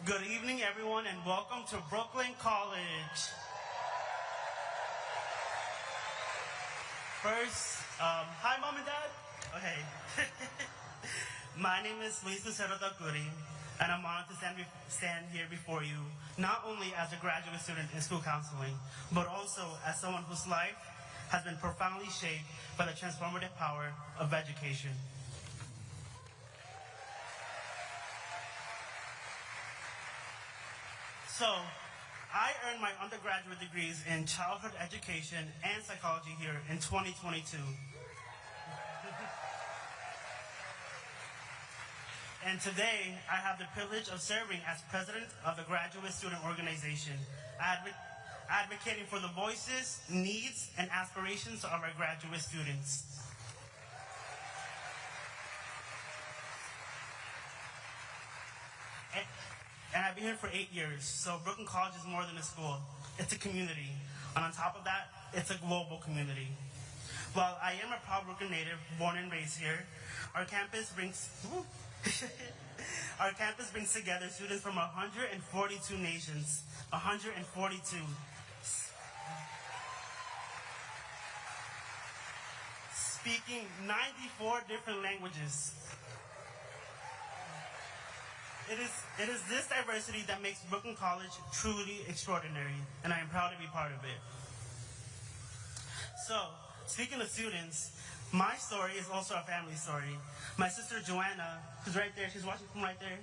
Good evening, everyone, and welcome to Brooklyn College. First, hi, Mom and Dad. Okay. My name is Luis Lucero Dacuri, and I'm honored to stand here before you, not only as a graduate student in school counseling, but also as someone whose life has been profoundly shaped by the transformative power of education. So, I earned my undergraduate degrees in childhood education and psychology here in 2022. And today, I have the privilege of serving as president of the graduate student organization, advocating for the voices, needs, and aspirations of our graduate students. And I've been here for 8 years, so Brooklyn College is more than a school. It's a community. And on top of that, it's a global community. While I am a proud Brooklyn native, born and raised here, our campus brings together students from 142 nations. 142. Speaking 94 different languages. It is this diversity that makes Brooklyn College truly extraordinary, and I am proud to be part of it. So, speaking of students, my story is also a family story. My sister Joanna, who's right there, she's watching from right there.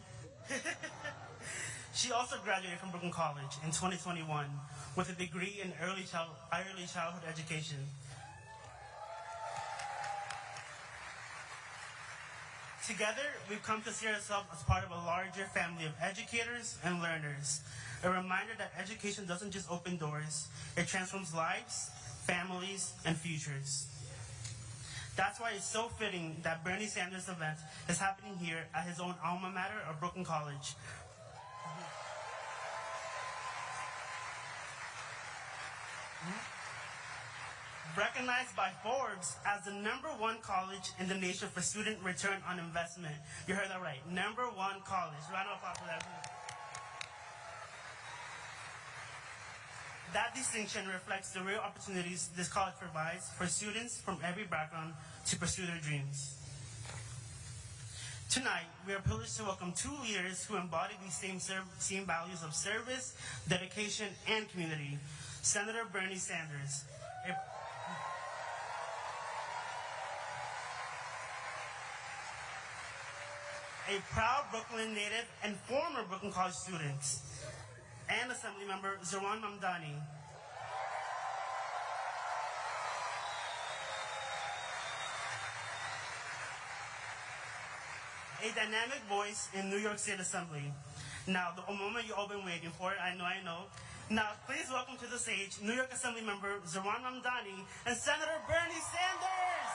She also graduated from Brooklyn College in 2021 with a degree in early childhood education. Together, we've come to see ourselves as part of a larger family of educators and learners. A reminder that education doesn't just open doors, it transforms lives, families, and futures. That's why it's so fitting that Bernie Sanders' event is happening here at his own alma mater of Brooklyn College. Recognized by Forbes as the #1 college in the nation for student return on investment. You heard that right, #1 college. Round of applause for that. That distinction reflects the real opportunities this college provides for students from every background to pursue their dreams. Tonight, we are privileged to welcome two leaders who embody these same values of service, dedication, and community. Senator Bernie Sanders, a proud Brooklyn native and former Brooklyn College student, and Assemblymember Zohran Mamdani. A dynamic voice in New York State Assembly. Now, the moment you've all been waiting for it, I know. Now, please welcome to the stage New York Assemblymember Zohran Mamdani and Senator Bernie Sanders.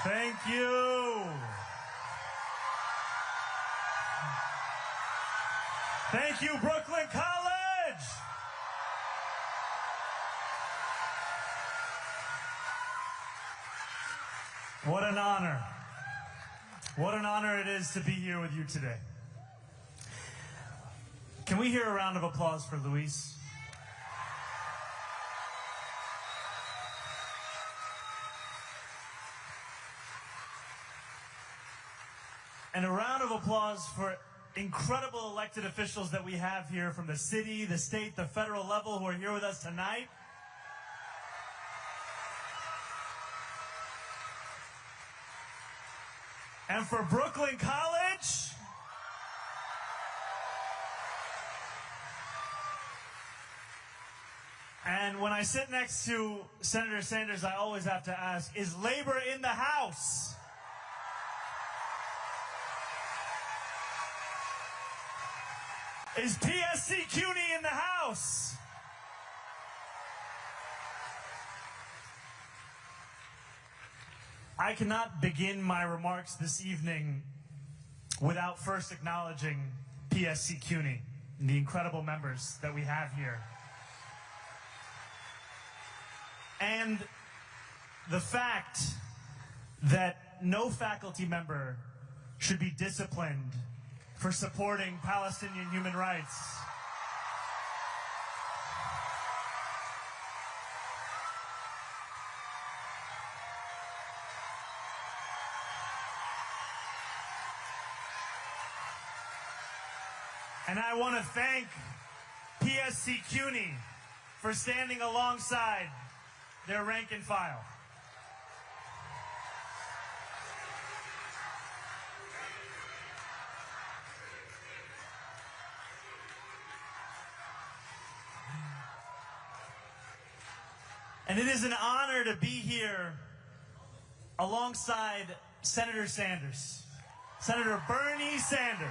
Thank you. Thank you, Brooklyn College. What an honor. What an honor it is to be here with you today. Can we hear a round of applause for Luis? And a round of applause for incredible elected officials that we have here from the city, the state, the federal level who are here with us tonight. And for Brooklyn College. And when I sit next to Senator Sanders, I always have to ask, is labor in the house? Is PSC CUNY in the house? I cannot begin my remarks this evening without first acknowledging PSC CUNY and the incredible members that we have here. And the fact that no faculty member should be disciplined for supporting Palestinian human rights. And I want to thank PSC CUNY for standing alongside their rank and file. And it is an honor to be here alongside Senator Sanders, Senator Bernie Sanders.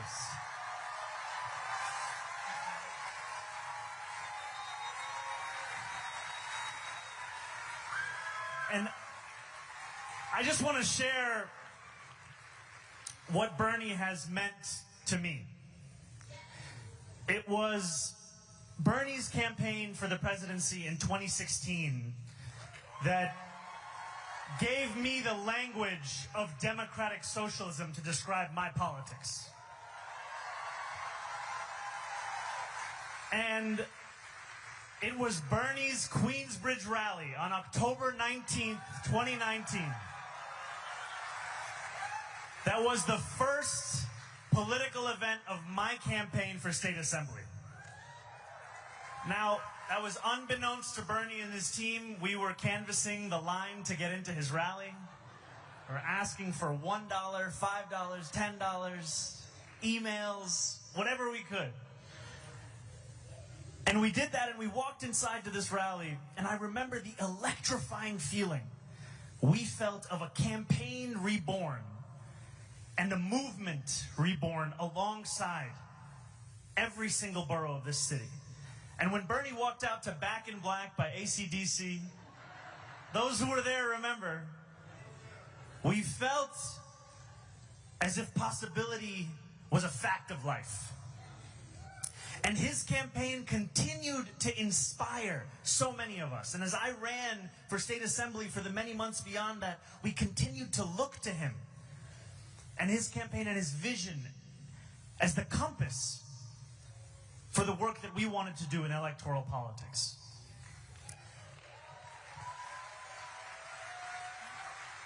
And I just want to share what Bernie has meant to me. It was Bernie's campaign for the presidency in 2016 that gave me the language of democratic socialism to describe my politics. And it was Bernie's Queensbridge rally on October 19th, 2019. That was the first political event of my campaign for state assembly. Now, that was unbeknownst to Bernie and his team. We were canvassing the line to get into his rally. We were asking for $1, $5, $10, emails, whatever we could. And we did that, and we walked inside to this rally, and I remember the electrifying feeling we felt of a campaign reborn and a movement reborn alongside every single borough of this city. And when Bernie walked out to Back in Black by AC/DC, those who were there remember, we felt as if possibility was a fact of life. And his campaign continued to inspire so many of us. And as I ran for state assembly for the many months beyond that, we continued to look to him and his campaign and his vision as the compass for the work that we wanted to do in electoral politics.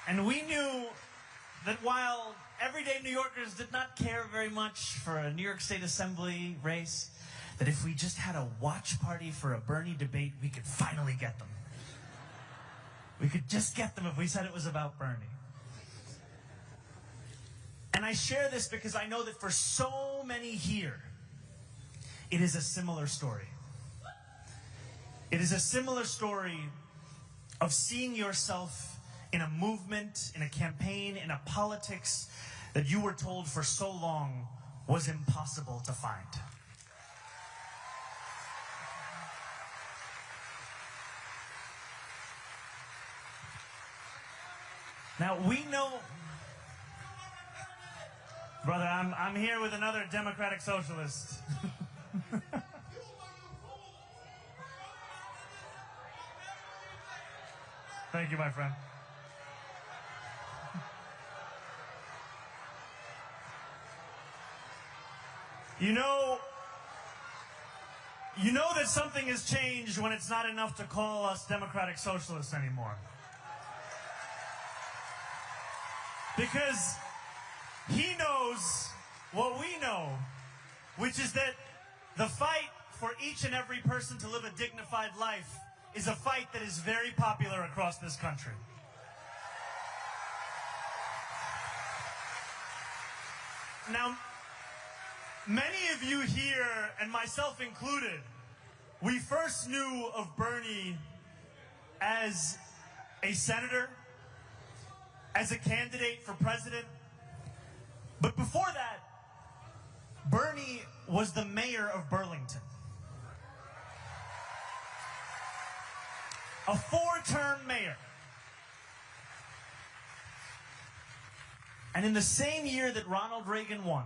And we knew that while everyday New Yorkers did not care very much for a New York State Assembly race, that if we just had a watch party for a Bernie debate, we could finally get them. We could just get them if we said it was about Bernie. And I share this because I know that for so many here, it is a similar story. It is a similar story of seeing yourself in a movement, in a campaign, in a politics that you were told for so long was impossible to find. Now, we know, brother, I'm here with another democratic socialist. Thank you, my friend. You know that something has changed when it's not enough to call us democratic socialists anymore. Because He knows what we know, which is that the fight for each and every person to live a dignified life is a fight that is very popular across this country. Now, many of you here, and myself included, we first knew of Bernie as a senator, as a candidate for president. But before that, Bernie was the mayor of Burlington. A 4-term mayor. And in the same year that Ronald Reagan won,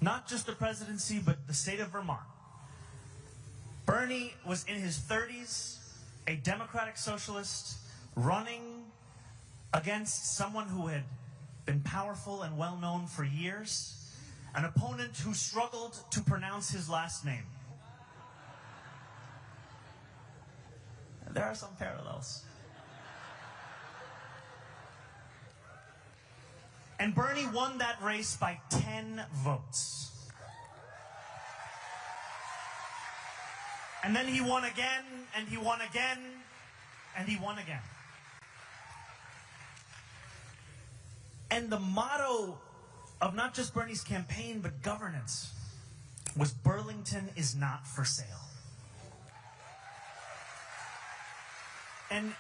not just the presidency, but the state of Vermont, Bernie was in his 30s, a democratic socialist, running against someone who had been powerful and well-known for years, an opponent who struggled to pronounce his last name. There are some parallels. And Bernie won that race by 10 votes. And then he won again, and he won again, and he won again. And the motto of not just Bernie's campaign, but governance, was Burlington is not for sale. And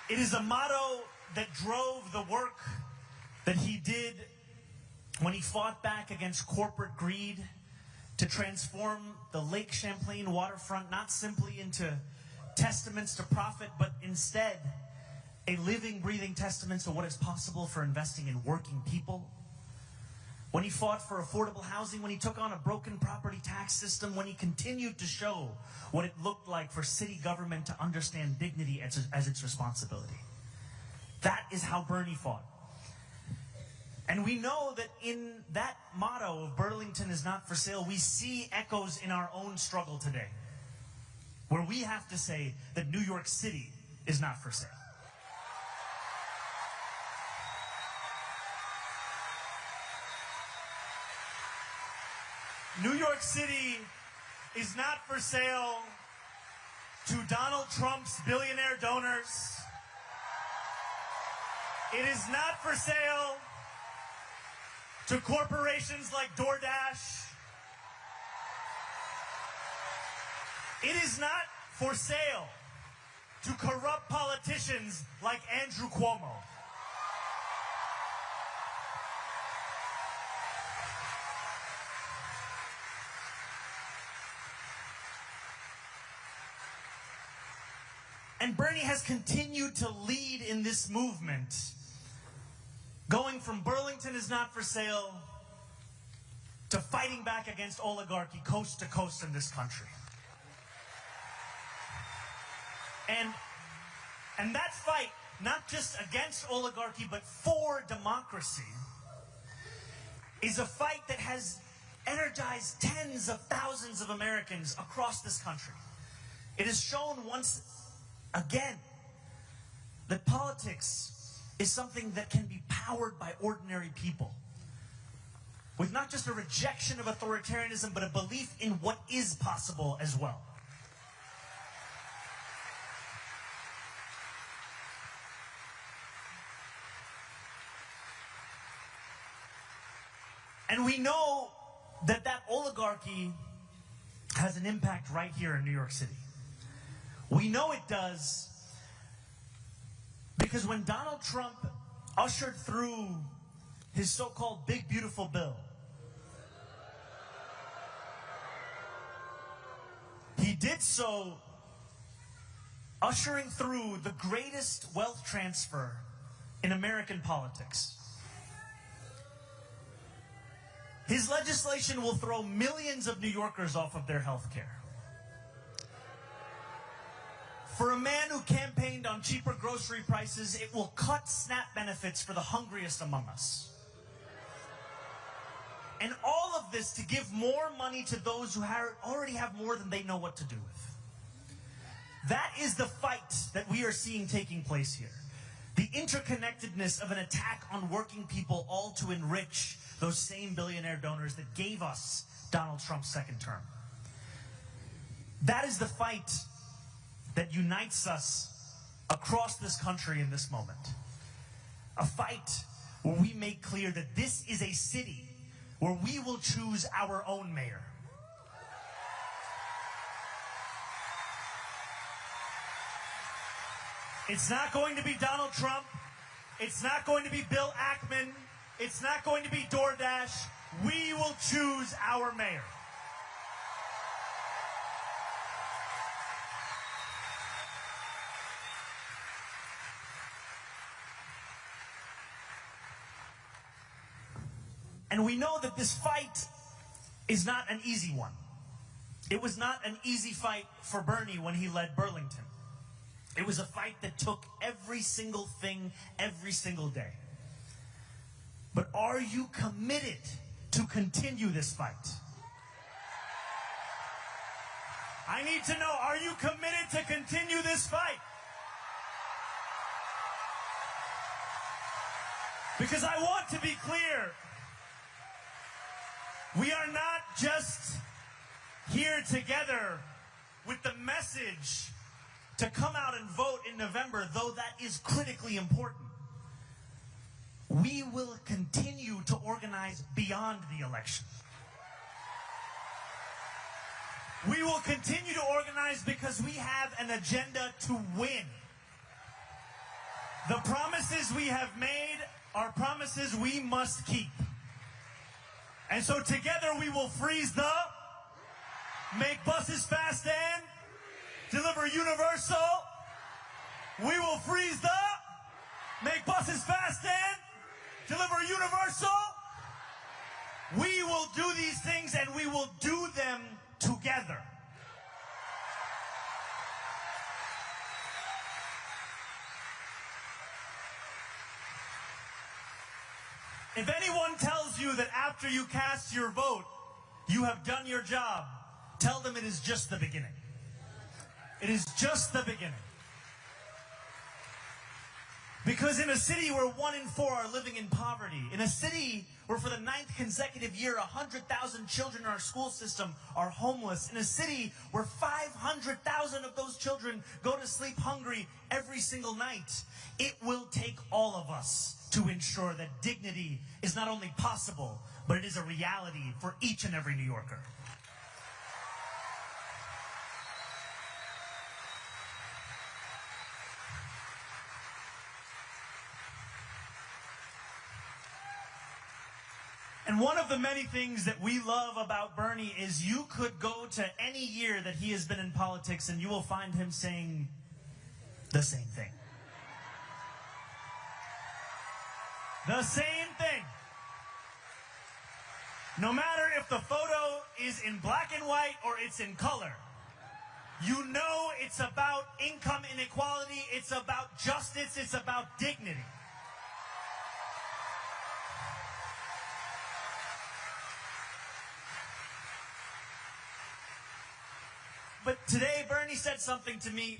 it is a motto that drove the work that he did when he fought back against corporate greed to transform the Lake Champlain waterfront not simply into testaments to profit, but instead a living, breathing testament to what is possible for investing in working people. When he fought for affordable housing, when he took on a broken property tax system, when he continued to show what it looked like for city government to understand dignity as its responsibility. That is how Bernie fought. And we know that in that motto of Burlington is not for sale, we see echoes in our own struggle today, where we have to say that New York City is not for sale. New York City is not for sale to Donald Trump's billionaire donors. It is not for sale to corporations like DoorDash. It is not for sale to corrupt politicians like Andrew Cuomo. And Bernie has continued to lead in this movement, going from Burlington is not for sale to fighting back against oligarchy coast to coast in this country. And that fight, not just against oligarchy, but for democracy, is a fight that has energized tens of thousands of Americans across this country. It has shown once again that politics is something that can be powered by ordinary people, with not just a rejection of authoritarianism, but a belief in what is possible as well. And we know that that oligarchy has an impact right here in New York City. We know it does because when Donald Trump ushered through his so-called Big Beautiful Bill, he did so ushering through the greatest wealth transfer in American politics. His legislation will throw millions of New Yorkers off of their health care. For a man who campaigned on cheaper grocery prices, it will cut SNAP benefits for the hungriest among us. And all of this to give more money to those who already have more than they know what to do with. That is the fight that we are seeing taking place here. The interconnectedness of an attack on working people, all to enrich those same billionaire donors that gave us Donald Trump's second term. That is the fight that unites us across this country in this moment. A fight where we make clear that this is a city where we will choose our own mayor. It's not going to be Donald Trump. It's not going to be Bill Ackman. It's not going to be DoorDash. We will choose our mayor. And we know that this fight is not an easy one. It was not an easy fight for Bernie when he led Burlington. It was a fight that took every single thing, every single day. But are you committed to continue this fight? I need to know, are you committed to continue this fight? Because I want to be clear, we are not just here together with the message to come out and vote in November, though that is critically important. We will continue to organize beyond the election. We will continue to organize because we have an agenda to win. The promises we have made are promises we must keep. And so together we will freeze the, make buses fast and deliver universal. We will freeze the, make buses fast and deliver universal. We will do these things and we will do them together. If anyone tells you that after you cast your vote, you have done your job, tell them it is just the beginning. It is just the beginning. Because in a city where 1 in 4 are living in poverty, in a city where for the 9th consecutive year 100,000 children in our school system are homeless, in a city where 500,000 of those children go to sleep hungry every single night, it will take all of us to ensure that dignity is not only possible, but it is a reality for each and every New Yorker. And one of the many things that we love about Bernie is you could go to any year that he has been in politics and you will find him saying the same thing. The same thing. No matter if the photo is in black and white or it's in color, you know it's about income inequality, it's about justice, it's about dignity. But today, Bernie said something to me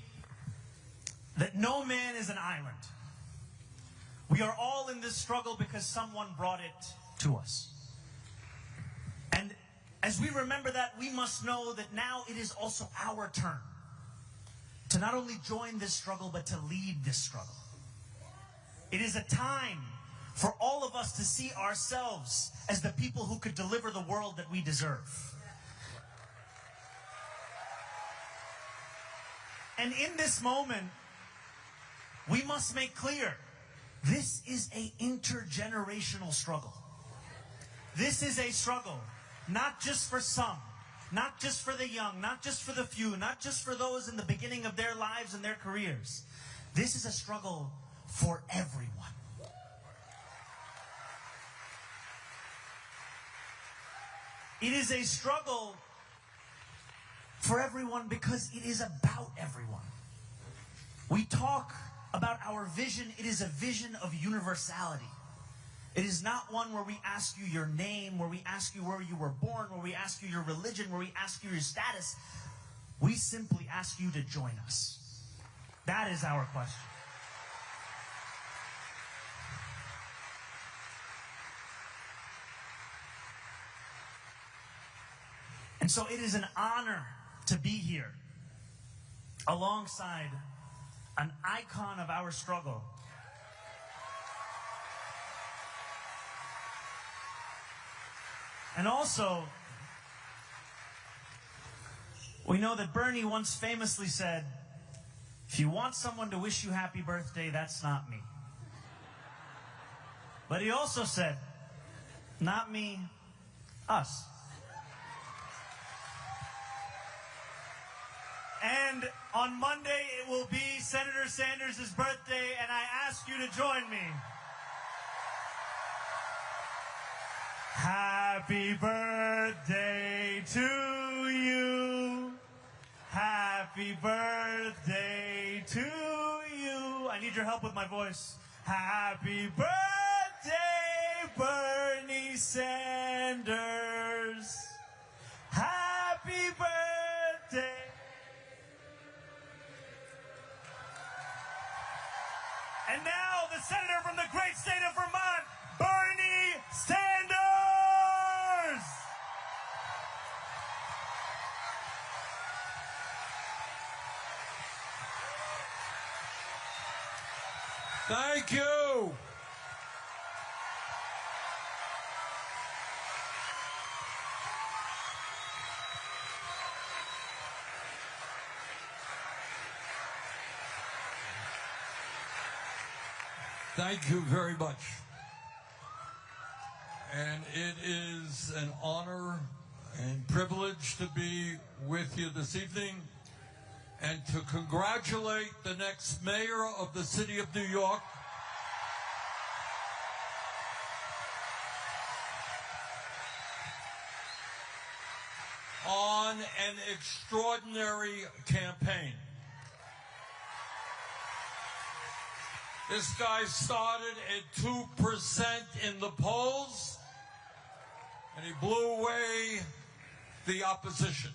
that no man is an island. We are all in this struggle because someone brought it to us. And as we remember that, we must know that now it is also our turn to not only join this struggle, but to lead this struggle. It is a time for all of us to see ourselves as the people who could deliver the world that we deserve. And in this moment, we must make clear, this is an intergenerational struggle. This is a struggle, not just for some, not just for the young, not just for the few, not just for those in the beginning of their lives and their careers. This is a struggle for everyone. It is a struggle for everyone because it is about everyone. We talk about our vision. It is a vision of universality. It is not one where we ask you your name, where we ask you where you were born, where we ask you your religion, where we ask you your status. We simply ask you to join us. That is our question. And so it is an honor to be here alongside an icon of our struggle. And also, we know that Bernie once famously said, if you want someone to wish you happy birthday, that's not me. But he also said, not me, us. And on Monday, it will be Senator Sanders' birthday, and I ask you to join me. Happy birthday to you. Happy birthday to you. I need your help with my voice. Happy birthday, Bernie Sanders. Happy birthday. And now the senator from the great state of Vermont, Bernie Sanders. Thank you. Thank you very much. And it is an honor and privilege to be with you this evening and to congratulate the next mayor of the city of New York, on an extraordinary campaign. This guy started at 2% in the polls, and he blew away the opposition.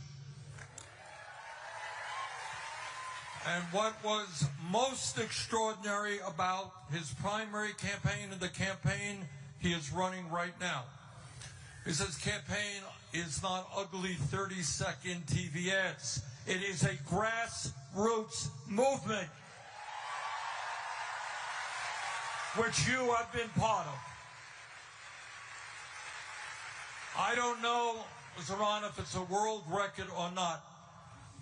And what was most extraordinary about his primary campaign and the campaign he is running right now is his campaign is not ugly 30-second TV ads. It is a grassroots movement, which you have been part of. I don't know, Zohran, if it's a world record or not,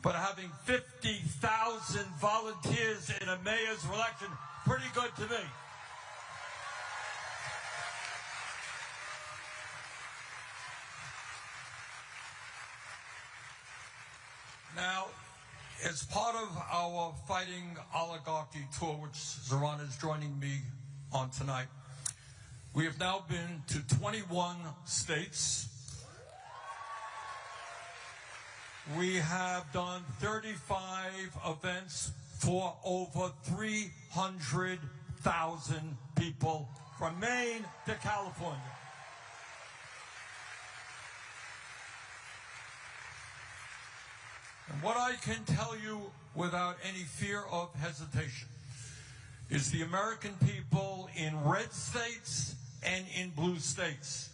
but having 50,000 volunteers in a mayor's election, pretty good to me. Now, as part of our Fighting Oligarchy tour, which Zohran is joining me on tonight, we have now been to 21 states. We have done 35 events for over 300,000 people from Maine to California. And what I can tell you without any fear of hesitation is the American people in red states and in blue states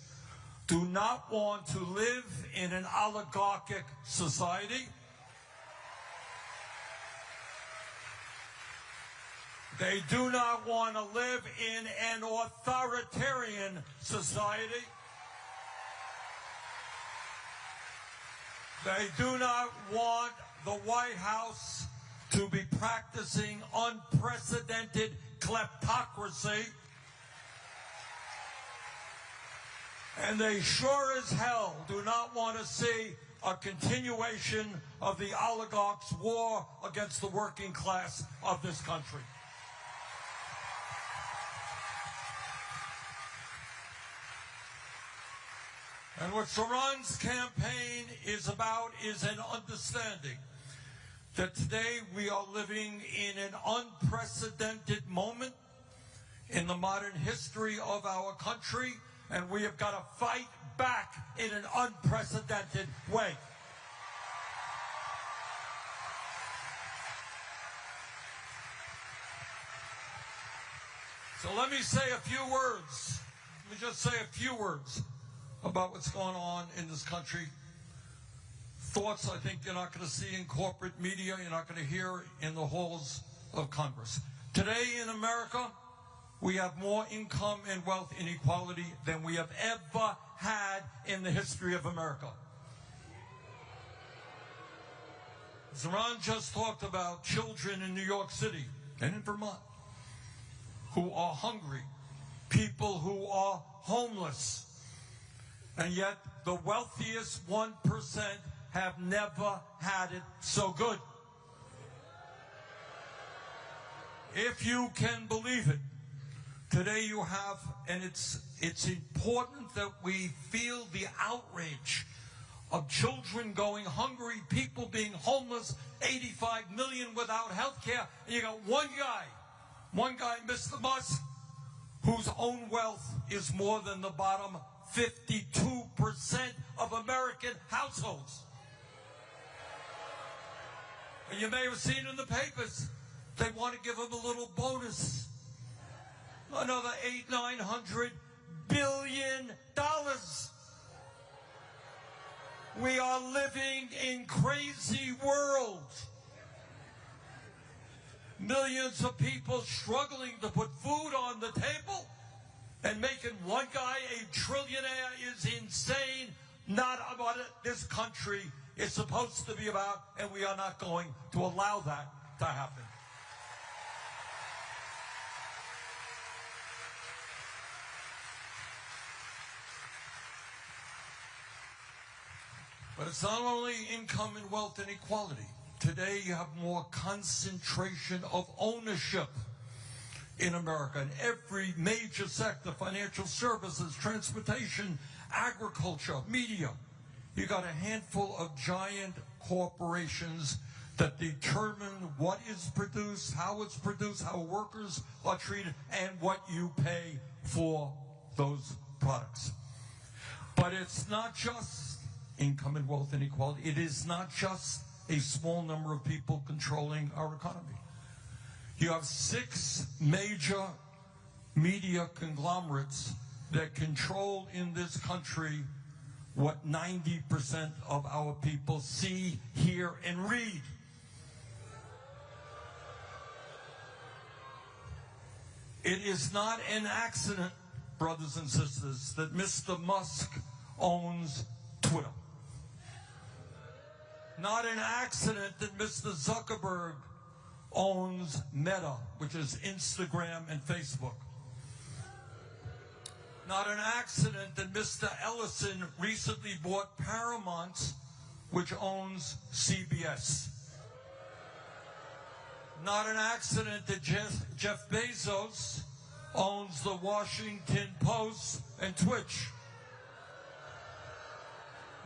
do not want to live in an oligarchic society. They do not want to live in an authoritarian society. They do not want the White House to be practicing unprecedented kleptocracy. And they sure as hell do not want to see a continuation of the oligarchs' war against the working class of this country. And what Zohran's campaign is about is an understanding that today we are living in an unprecedented moment in the modern history of our country, and we have got to fight back in an unprecedented way. So let me say a few words. Let me just say a few words about what's going on in this country. thoughts I think you're not going to see in corporate media, you're not going to hear in the halls of Congress. Today in America, we have more income and wealth inequality than we have ever had in the history of America. Zohran just talked about children in New York City and in Vermont who are hungry, people who are homeless, and yet the wealthiest 1% have never had it so good. If you can believe it, today you have, and it's important that we feel the outrage of children going hungry, people being homeless, 85 million without health care, and you got one guy, Mr. Musk, whose own wealth is more than the bottom 52% of American households. And you may have seen in the papers, they want to give him a little bonus. Another $800–900 billion. We are living in crazy world. Millions of people struggling to put food on the table, and making one guy a trillionaire is insane. Not what this country is supposed to be about, and we are not going to allow that to happen. But it's not only income and wealth inequality. Today you have more concentration of ownership in America in every major sector: financial services, transportation, agriculture, media. You got a handful of giant corporations that determine what is produced, how workers are treated, and what you pay for those products. But it's not just income and wealth inequality. It is not just a small number of people controlling our economy. You have 6 major media conglomerates that control in this country what 90% of our people see, hear, and read. It is not an accident, brothers and sisters, that Mr. Musk owns Twitter. Not an accident that Mr. Zuckerberg owns Meta, which is Instagram and Facebook. Not an accident that Mr. Ellison recently bought Paramount, which owns CBS. Not an accident that Jeff Bezos owns the Washington Post and Twitch.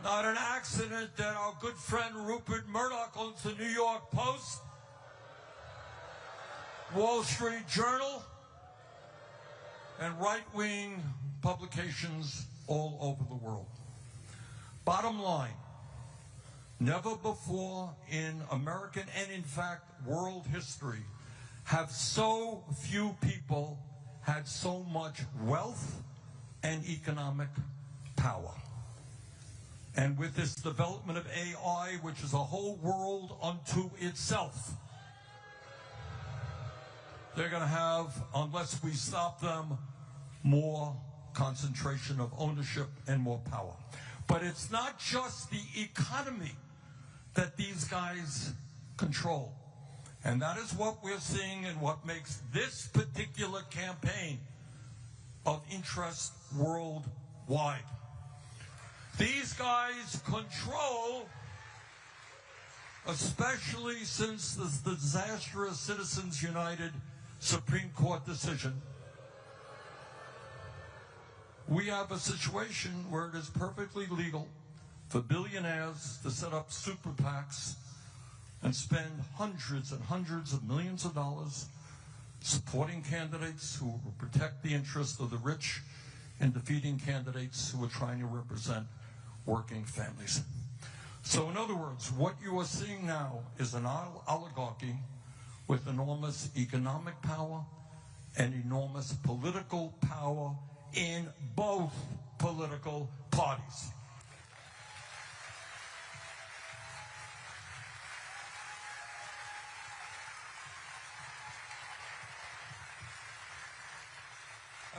Not an accident that our good friend Rupert Murdoch owns the New York Post, Wall Street Journal, and right-wing publications all over the world. Bottom line, never before in American and, in fact, world history have so few people had so much wealth and economic power. And with this development of AI, which is a whole world unto itself, they're going to have, unless we stop them, more concentration of ownership and more power. But it's not just the economy that these guys control. And that is what we're seeing and what makes this particular campaign of interest worldwide. These guys control, especially since the disastrous Citizens United Supreme Court decision, we have a situation where it is perfectly legal for billionaires to set up super PACs and spend hundreds and hundreds of millions of dollars supporting candidates who will protect the interests of the rich and defeating candidates who are trying to represent working families. So in other words, what you are seeing now is an oligarchy with enormous economic power and enormous political power in both political parties.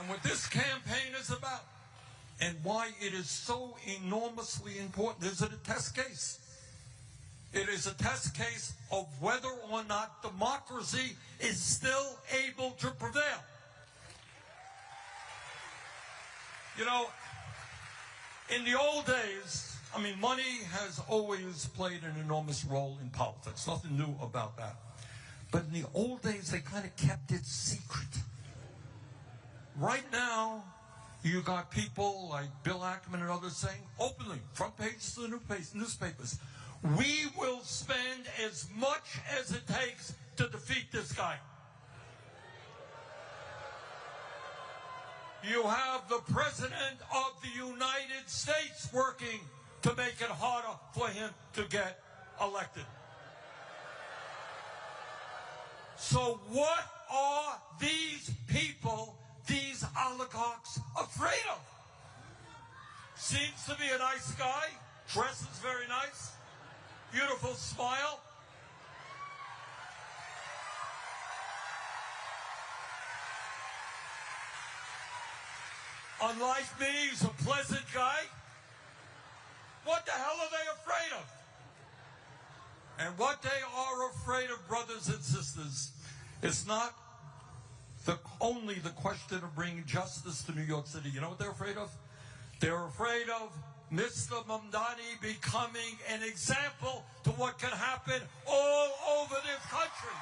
And what this campaign is about, and why it is so enormously important, is it a test case? It is a test case of whether or not democracy is still able to prevail. You know, in the old days, I mean, money has always played an enormous role in politics. Nothing new about that. But in the old days, they kind of kept it secret. Right now, you got people like Bill Ackman and others saying openly, front pages of the newspapers, we will spend as much as it takes to defeat this guy. You have the President of the United States working to make it harder for him to get elected. So what are these people, these oligarchs, afraid of? Seems to be a nice guy, dresses very nice, beautiful smile. Unlike me, he's a pleasant guy. What the hell are they afraid of? And what they are afraid of, brothers and sisters, is not only the question of bringing justice to New York City. You know what they're afraid of? They're afraid of Mr. Mamdani becoming an example to what can happen all over this country.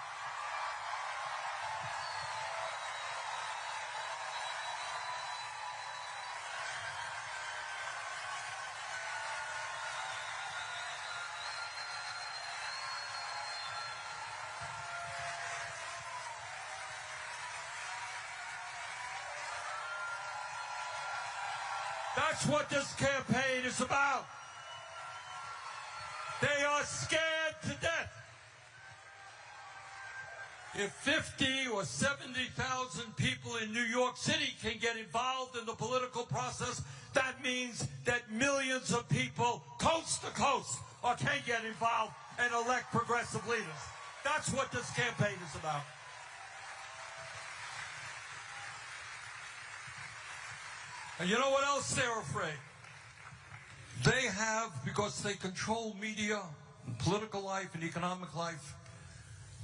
That's what this campaign is about. They are scared to death. If 50 or 70,000 people in New York City can get involved in the political process, that means that millions of people coast to coast can get involved and elect progressive leaders. That's what this campaign is about. And you know what else they're afraid? They have, because they control media, and political life, and economic life,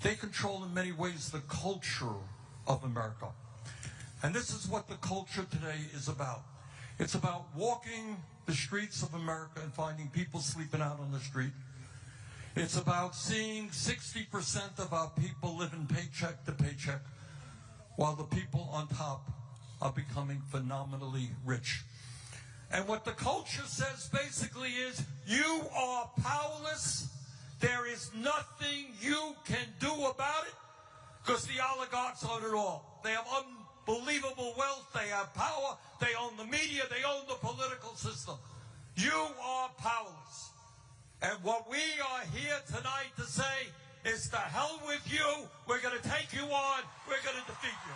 they control in many ways the culture of America. And this is what the culture today is about. It's about walking the streets of America and finding people sleeping out on the street. It's about seeing 60% of our people living paycheck to paycheck, while the people on top are becoming phenomenally rich. And what the culture says basically is, you are powerless. There is nothing you can do about it, because the oligarchs own it all. They have unbelievable wealth. They have power. They own the media. They own the political system. You are powerless. And what we are here tonight to say is, to hell with you. We're going to take you on. We're going to defeat you.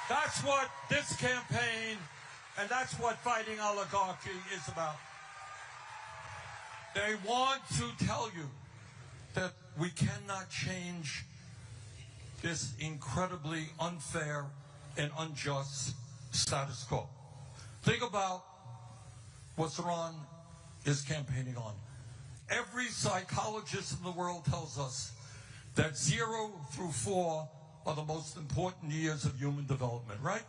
That's what this campaign, and that's what fighting oligarchy is about. They want to tell you that we cannot change this incredibly unfair and unjust status quo. Think about what Zohran is campaigning on. Every psychologist in the world tells us that 0 through 4 are the most important years of human development, right?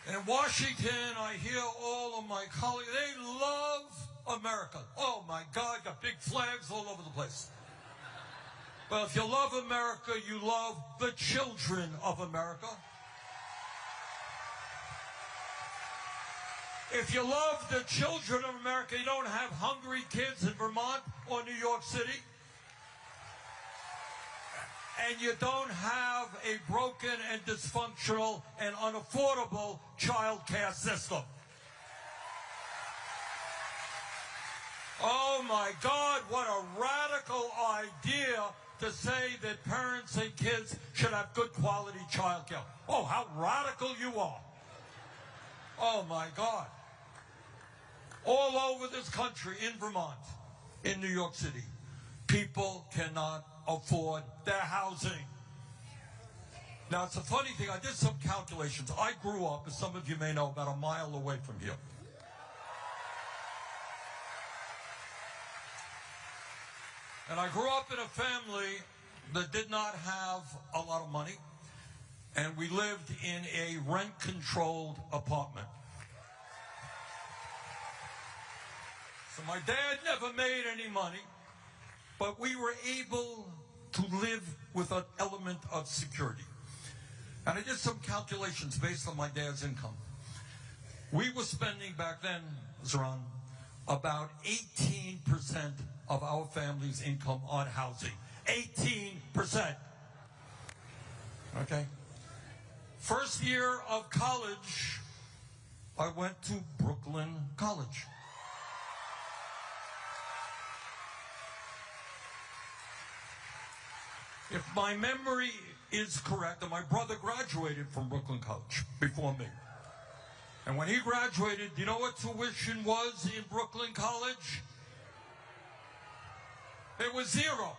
In Washington, I hear all of my colleagues, they love America. Oh my God, got big flags all over the place. Well, if you love America, you love the children of America. If you love the children of America, you don't have hungry kids in Vermont or New York City. And you don't have a broken and dysfunctional and unaffordable child care system. Oh my God, what a radical idea to say that parents and kids should have good quality child care. Oh, how radical you are. Oh, my God. All over this country, in Vermont, in New York City, people cannot afford their housing. Now, it's a funny thing. I did some calculations. I grew up, as some of you may know, about a mile away from here. And I grew up in a family that did not have a lot of money, and we lived in a rent-controlled apartment. So my dad never made any money, but we were able to live with an element of security. And I did some calculations based on my dad's income. We were spending back then, Zohran, about 18% of our family's income on housing. 18%. Okay? First year of college, I went to Brooklyn College. If my memory is correct, and my brother graduated from Brooklyn College before me. And when he graduated, do you know what tuition was in Brooklyn College? It was zero.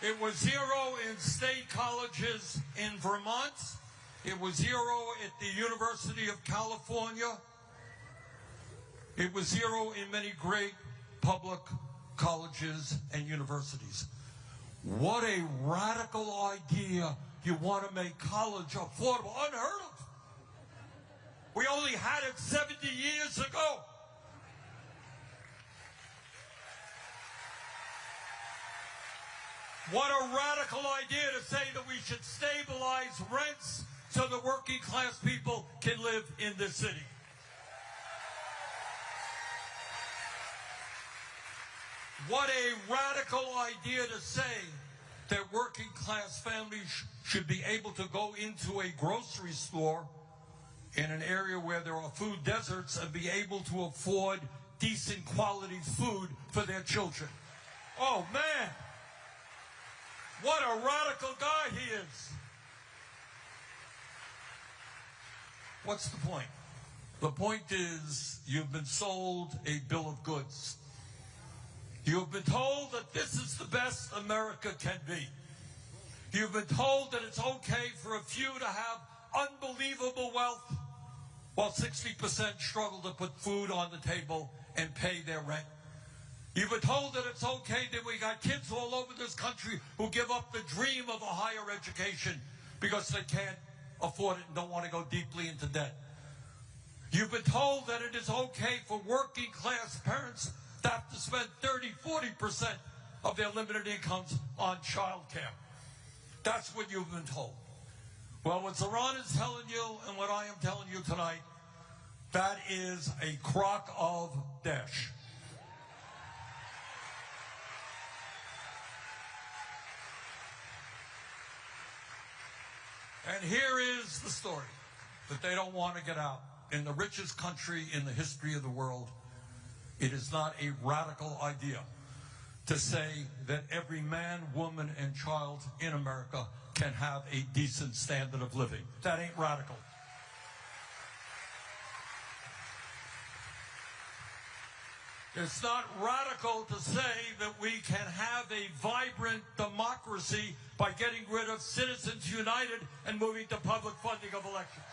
It was zero in state colleges in Vermont. It was zero at the University of California. It was zero in many great public colleges and universities. What a radical idea. You want to make college affordable. Unheard of. We only had it 70 years ago. What a radical idea to say that we should stabilize rents so that working class people can live in this city. What a radical idea to say that working class families should be able to go into a grocery store in an area where there are food deserts and be able to afford decent quality food for their children. Oh, man. What a radical guy he is. What's the point? The point is you've been sold a bill of goods. You've been told that this is the best America can be. You've been told that it's okay for a few to have unbelievable wealth while 60% struggle to put food on the table and pay their rent. You've been told that it's okay that we got kids all over this country who give up the dream of a higher education because they can't afford it and don't want to go deeply into debt. You've been told that it is okay for working class parents to have to spend 30–40% of their limited incomes on child care. That's what you've been told. Well, what Zohran is telling you and what I am telling you tonight, that is a crock of dash. And here is the story that they don't want to get out. In the richest country in the history of the world, it is not a radical idea to say that every man, woman, and child in America can have a decent standard of living. That ain't radical. It's not radical to say that we can have a vibrant democracy by getting rid of Citizens United and moving to public funding of elections.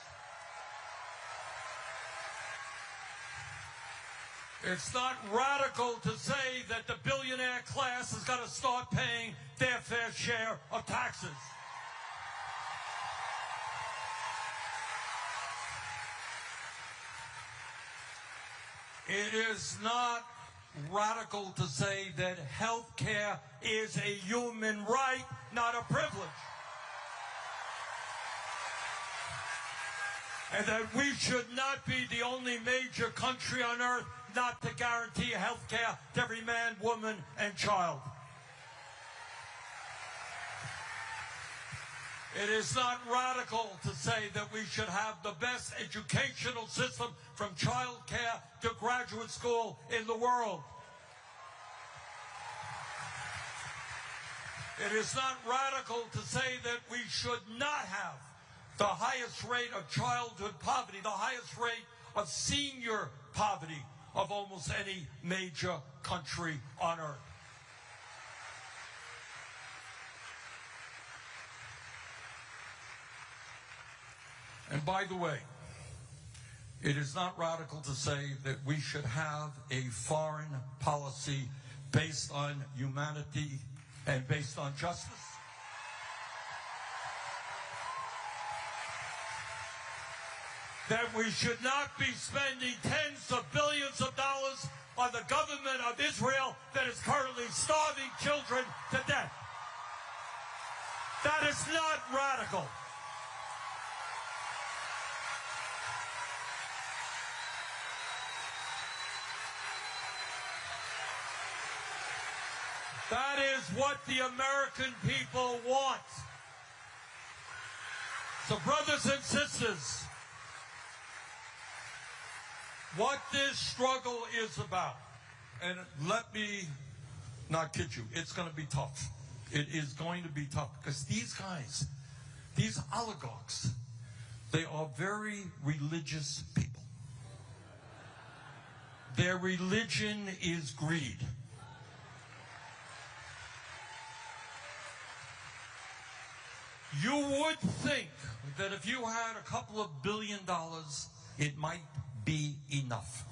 It's not radical to say that the billionaire class has got to start paying their fair share of taxes. It is not radical to say that health care is a human right, not a privilege. And that we should not be the only major country on earth not to guarantee health care to every man, woman, and child. It is not radical to say that we should have the best educational system from child care to graduate school in the world. It is not radical to say that we should not have the highest rate of childhood poverty, the highest rate of senior poverty of almost any major country on earth. And by the way, it is not radical to say that we should have a foreign policy based on humanity and based on justice. That we should not be spending tens of billions of dollars on the government of Israel that is currently starving children to death. That is not radical. That is what the American people want. So, brothers and sisters, what this struggle is about, and let me not kid you, it's going to be tough. It is going to be tough because these guys, these oligarchs, they are very religious people. Their religion is greed. You would think that if you had a couple of $1 billion, it might be enough.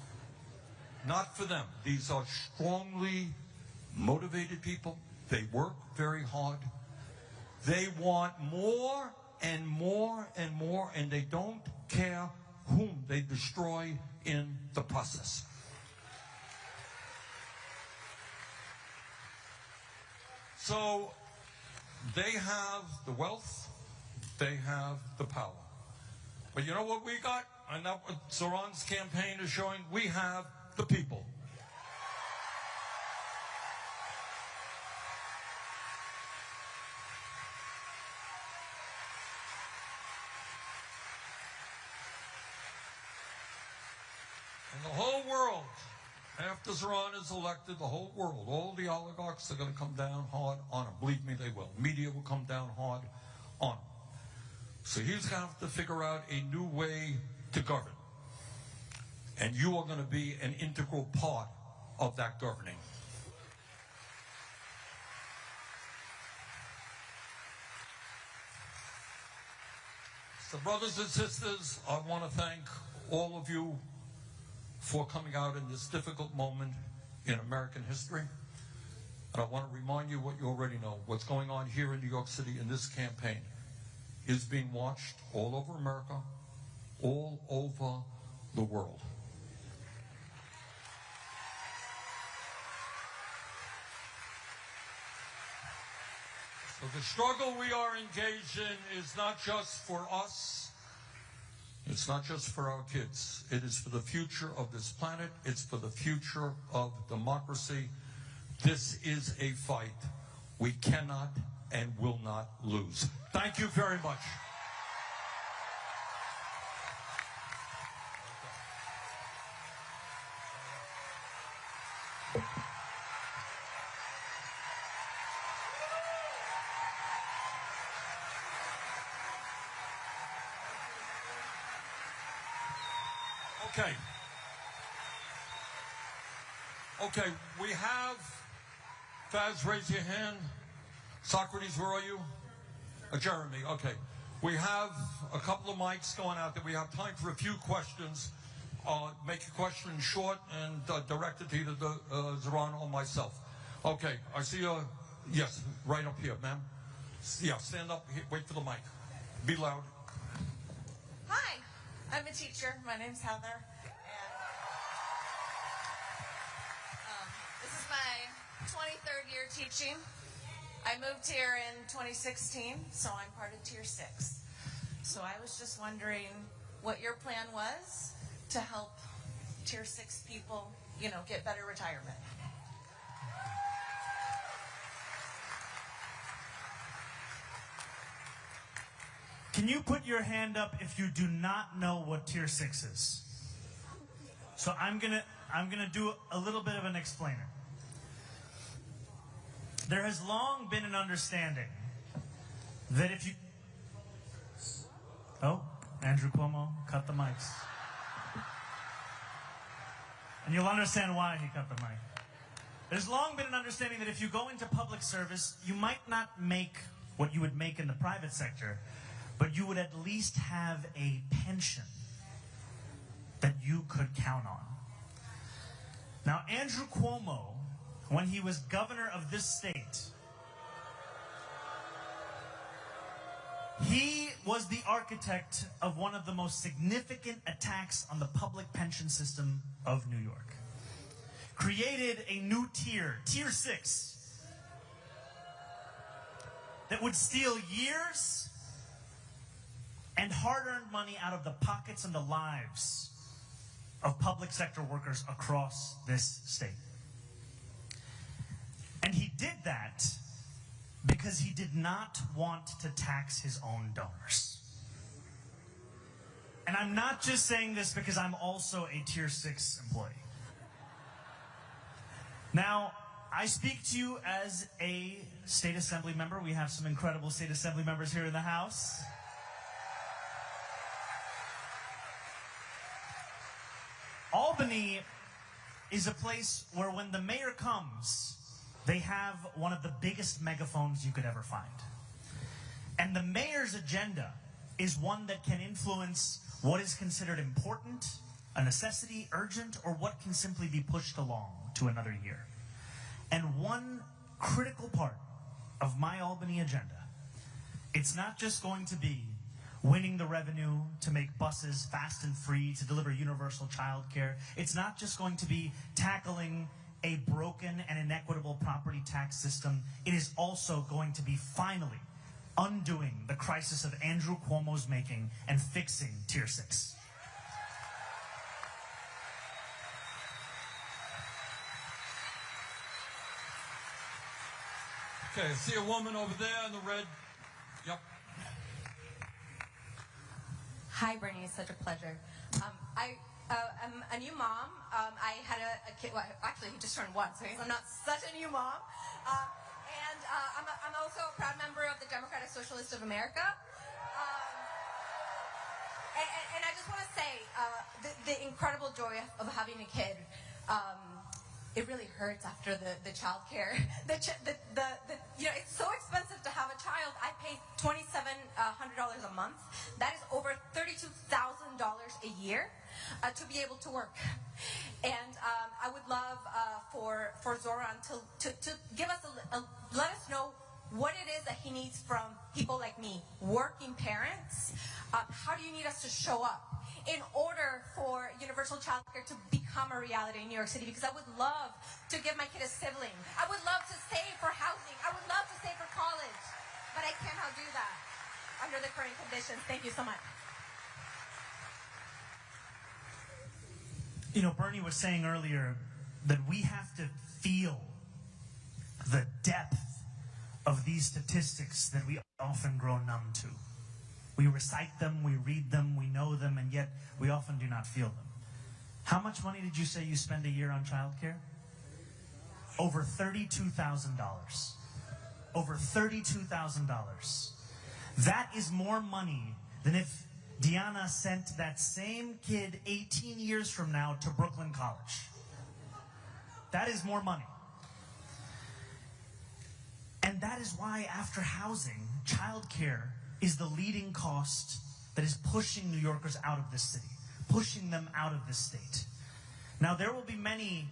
Not for them. These are strongly motivated people. They work very hard. They want more and more and more, and they don't care whom they destroy in the process. So they have the wealth, they have the power. But you know what we got? And that's what Zohran's campaign is showing. We have the people. And the whole world, after Zohran is elected, the whole world, all the oligarchs are going to come down hard on him. Believe me, they will. Media will come down hard on him. So he's going to have to figure out a new way to govern. And you are going to be an integral part of that governing. So brothers and sisters, I want to thank all of you for coming out in this difficult moment in American history. And I want to remind you what you already know. What's going on here in New York City in this campaign is being watched all over America, all over the world. So the struggle we are engaged in is not just for us, it's not just for our kids. It is for the future of this planet. It's for the future of democracy. This is a fight we cannot and will not lose. Thank you very much. Okay. Okay, we have, Faz, raise your hand. Socrates, where are you? Jeremy, okay. We have a couple of mics going out there. We have time for a few questions. Make your question short and direct it to either Zohran or myself. Okay, I see you. Yes, right up here, ma'am. Yeah, stand up, wait for the mic. Be loud. Hi, I'm a teacher. My name's Heather. And this is my 23rd year teaching. I moved here in 2016, so I'm part of Tier 6. So I was just wondering what your plan was to help Tier 6 people, you know, get better retirement. Can you put your hand up if you do not know what Tier 6 is? So I'm gonna do a little bit of an explainer. There has long been an understanding that if you... Oh, Andrew Cuomo cut the mics. And you'll understand why he cut the mic. There's long been an understanding that if you go into public service, you might not make what you would make in the private sector, but you would at least have a pension that you could count on. Now, Andrew Cuomo, when he was governor of this state, he was the architect of one of the most significant attacks on the public pension system of New York. Created a new tier, Tier 6, that would steal years and hard-earned money out of the pockets and the lives of public sector workers across this state. And he did that because he did not want to tax his own donors. And I'm not just saying this because I'm also a Tier 6 employee. Now, I speak to you as a state assembly member. We have some incredible state assembly members here in the House. Albany is a place where when the mayor comes, they have one of the biggest megaphones you could ever find. And the mayor's agenda is one that can influence what is considered important, a necessity, urgent, or what can simply be pushed along to another year. And one critical part of my Albany agenda, it's not just going to be winning the revenue to make buses fast and free, to deliver universal child care. It's not just going to be tackling a broken and inequitable property tax system. It is also going to be finally undoing the crisis of Andrew Cuomo's making and fixing Tier 6. Okay, I see a woman over there in the red. Yep. Hi, Bernie. It's such a pleasure. I'm a new mom. I had a kid. Well, actually, he just turned 1, so I'm not such a new mom. And I'm also a proud member of the Democratic Socialists of America. And I just want to say the incredible joy of having a kid. It really hurts after the child care. You know, it's so expensive to have a child. I pay $2,700 a month. That is over $32,000 a year to be able to work. And I would love for Zohran to give us let us know what it is that he needs from people like me, working parents. How do you need us to show up in order for universal child care to become a reality in New York City? Because I would love to give my kid a sibling. I would love to save for housing. I would love to save for college. But I cannot do that under the current conditions. Thank you so much. You know, Bernie was saying earlier that we have to feel the depth of these statistics that we often grow numb to. We recite them, we read them, we know them, and yet we often do not feel them. How much money did you say you spend a year on childcare? Over $32,000. Over $32,000. That is more money than if Diana sent that same kid 18 years from now to Brooklyn College. That is more money. And that is why, after housing, childcare is the leading cost that is pushing New Yorkers out of this city, pushing them out of this state. Now, there will be many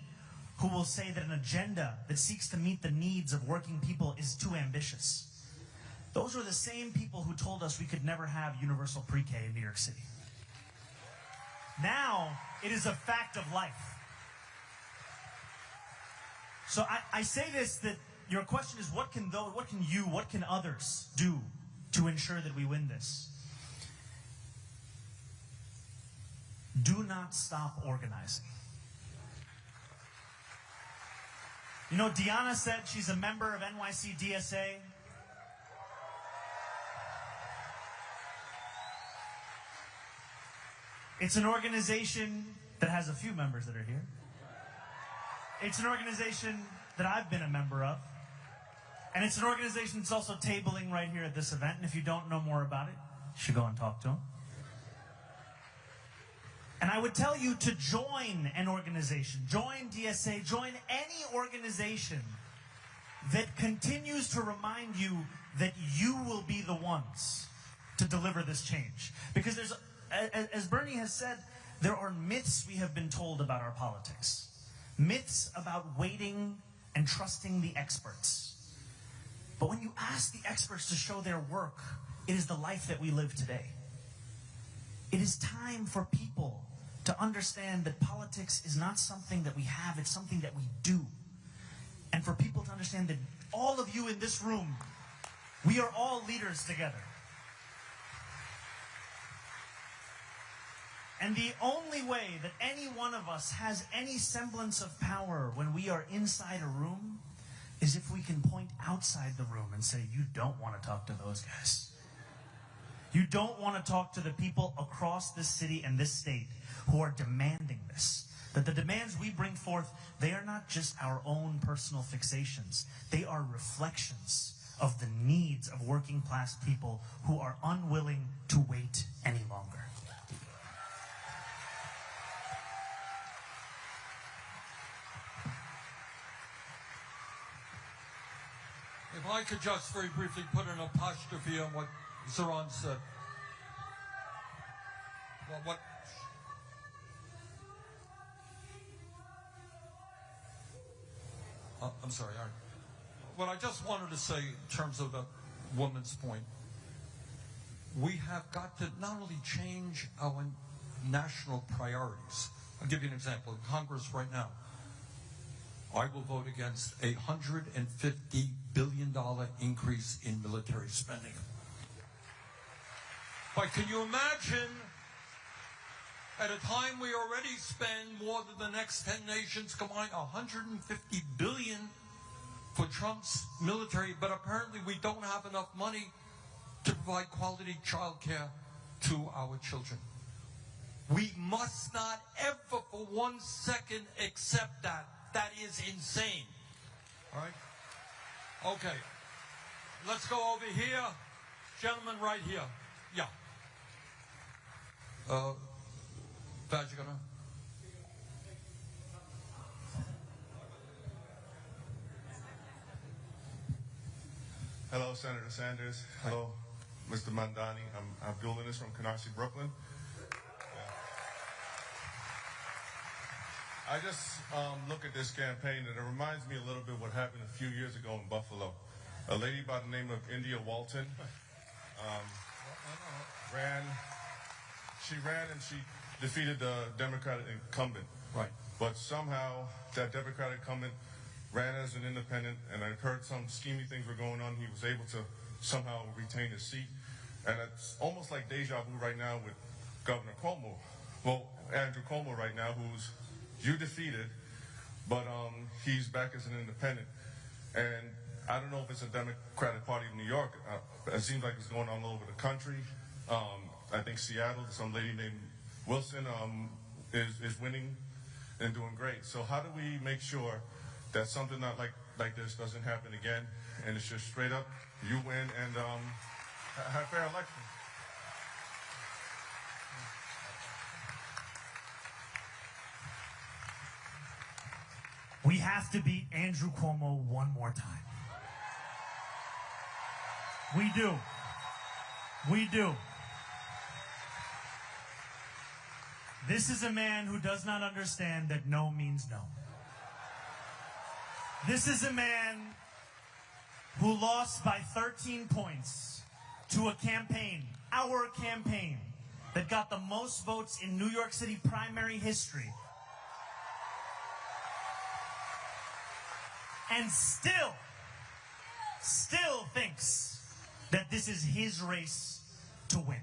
who will say that an agenda that seeks to meet the needs of working people is too ambitious. Those are the same people who told us we could never have universal pre-K in New York City. Now, it is a fact of life. So I say this, that your question is, what can others do to ensure that we win this? Do not stop organizing. You know, Diana said she's a member of NYC DSA. It's an organization that has a few members that are here. It's an organization that I've been a member of. And it's an organization that's also tabling right here at this event. And if you don't know more about it, you should go and talk to them. And I would tell you to join an organization, join DSA, join any organization that continues to remind you that you will be the ones to deliver this change. Because there's, as Bernie has said, there are myths we have been told about our politics. Myths about waiting and trusting the experts. But when you ask the experts to show their work, it is the life that we live today. It is time for people to understand that politics is not something that we have, it's something that we do. And for people to understand that all of you in this room, we are all leaders together. And the only way that any one of us has any semblance of power when we are inside a room is if we can point outside the room and say, you don't want to talk to those guys. You don't want to talk to the people across this city and this state who are demanding this. That the demands we bring forth, they are not just our own personal fixations. They are reflections of the needs of working class people who are unwilling to wait any longer. If I could just very briefly put an apostrophe on what Zohran said. Well, I'm sorry, Aaron. What I just wanted to say in terms of the woman's point, we have got to not only change our national priorities. I'll give you an example. In Congress right now, I will vote against a $150 billion increase in military spending. But can you imagine, at a time we already spend more than the next 10 nations combined, $150 billion for Trump's military, but apparently we don't have enough money to provide quality child care to our children. We must not ever for 1 second accept that. That is insane. All right? Okay. Let's go over here. Gentleman right here. Yeah. Vaz, you gonna? Hello, Senator Sanders. Hello, Mr. Mamdani. I'm Abdul Linus from Canarsie, Brooklyn. I just look at this campaign and it reminds me a little bit what happened a few years ago in Buffalo. A lady by the name of India Walton ran and she defeated the Democratic incumbent. Right. But somehow that Democratic incumbent ran as an independent, and I've heard some schemy things were going on. He was able to somehow retain his seat. And it's almost like deja vu right now with Governor Cuomo. Well, Andrew Cuomo right now, who's you defeated, but he's back as an independent. And I don't know if it's a Democratic Party of New York. It seems like it's going on all over the country. I think Seattle, some lady named Wilson is winning and doing great. So how do we make sure that something not like this doesn't happen again, and it's just straight up, you win and have fair elections? We have to beat Andrew Cuomo one more time. We do. We do. This is a man who does not understand that no means no. This is a man who lost by 13 points to a campaign, our campaign, that got the most votes in New York City primary history. And still thinks that this is his race to win.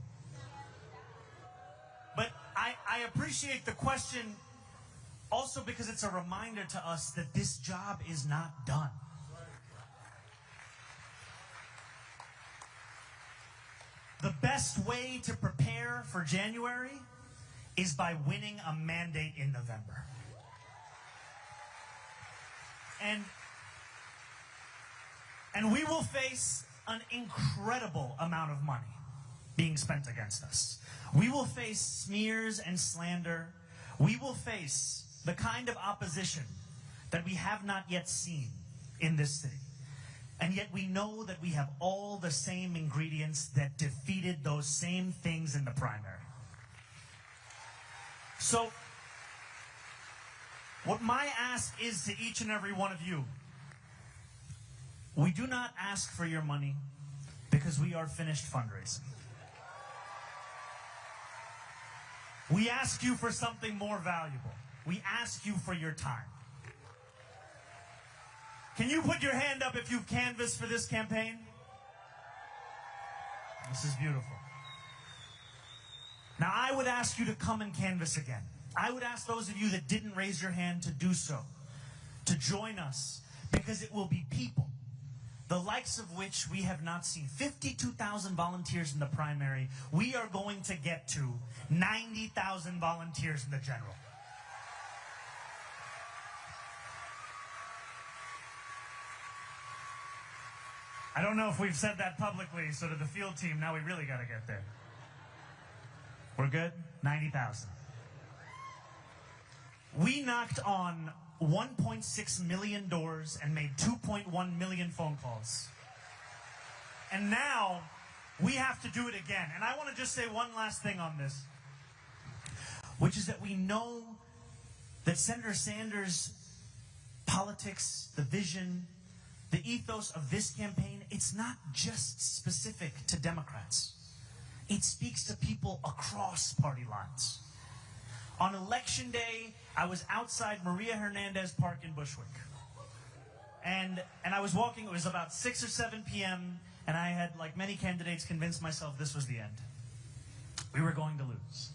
But I appreciate the question also because it's a reminder to us that this job is not done. The best way to prepare for January is by winning a mandate in November. And we will face an incredible amount of money being spent against us. We will face smears and slander. We will face the kind of opposition that we have not yet seen in this city. And yet we know that we have all the same ingredients that defeated those same things in the primary. So, what my ask is to each and every one of you, we do not ask for your money because we are finished fundraising. We ask you for something more valuable. We ask you for your time. Can you put your hand up if you've canvassed for this campaign? This is beautiful. Now, I would ask you to come and canvass again. I would ask those of you that didn't raise your hand to do so, to join us, because it will be people, the likes of which we have not seen. 52,000 volunteers in the primary. We are going to get to 90,000 volunteers in the general. I don't know if we've said that publicly, so to the field team, now we really got to get there. We're good? 90,000. We knocked on 1.6 million doors and made 2.1 million phone calls. And now we have to do it again. And I want to just say one last thing on this, which is that we know that Senator Sanders' politics, the vision, the ethos of this campaign, it's not just specific to Democrats. It speaks to people across party lines. On Election Day, I was outside Maria Hernandez Park in Bushwick. And I was walking, it was about 6 or 7 p.m., and I had, like many candidates, convinced myself this was the end. We were going to lose.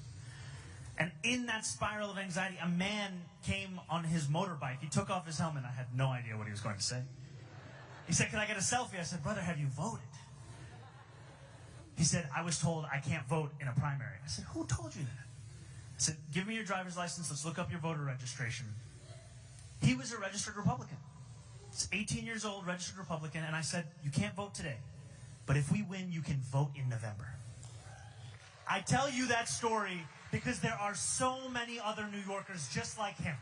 And in that spiral of anxiety, a man came on his motorbike. He took off his helmet. I had no idea what he was going to say. He said, "Can I get a selfie?" I said, "Brother, have you voted?" He said, "I was told I can't vote in a primary." I said, "Who told you that?" I said, "Give me your driver's license. Let's look up your voter registration." He was a registered Republican. He's 18 years old, registered Republican. And I said, "You can't vote today, but if we win, you can vote in November." I tell you that story because there are so many other New Yorkers just like him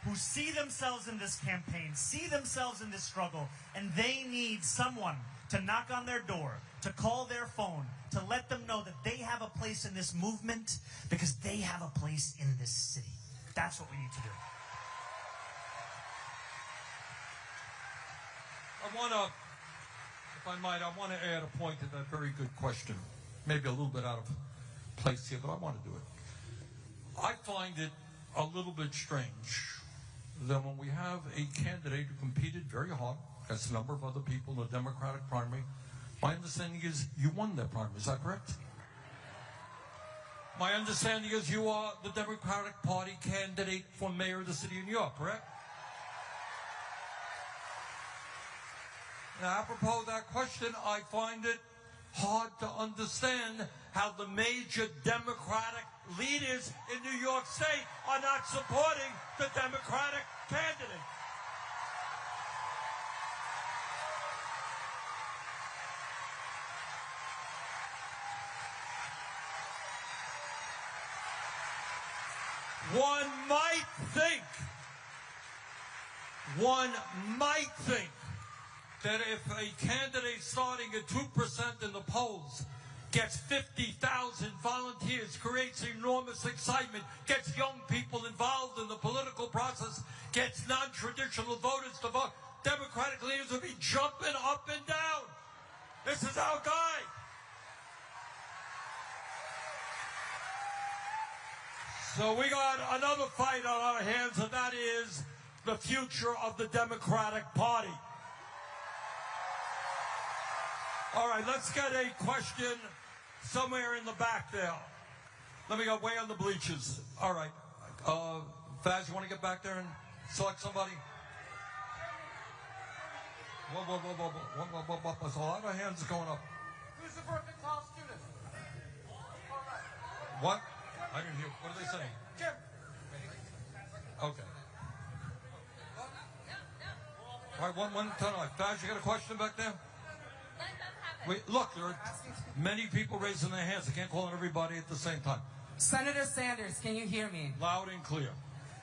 who see themselves in this campaign, see themselves in this struggle, and they need someone to knock on their door, to call their phone, to let them know that they have a place in this movement because they have a place in this city. That's what we need to do. I want to, if I might, I want to add a point to that very good question. Maybe a little bit out of place here, but I want to do it. I find it a little bit strange that when we have a candidate who competed very hard against a number of other people in the Democratic primary, my understanding is you won that primary. Is that correct? My understanding is you are the Democratic Party candidate for mayor of the city of New York, correct? Now, apropos of that question, I find it hard to understand how the major Democratic leaders in New York State are not supporting the Democratic candidate. One might think that if a candidate starting at 2% in the polls gets 50,000 volunteers, creates enormous excitement, gets young people involved in the political process, gets non-traditional voters to vote, Democratic leaders will be jumping up and down. This is our guy. So we got another fight on our hands, and that is the future of the Democratic Party. All right, let's get a question somewhere in the back there. Let me go way on the bleachers. All right. Faz, you want to get back there and select somebody? Whoa. There's a lot of hands going up. Who's the Mercantile student? All right. What? I didn't hear. What are they saying? Jim. Okay. All right, one time. Faz, you got a question back there? Wait, look, there are many people raising their hands. I can't call on everybody at the same time. Senator Sanders, can you hear me? Loud and clear.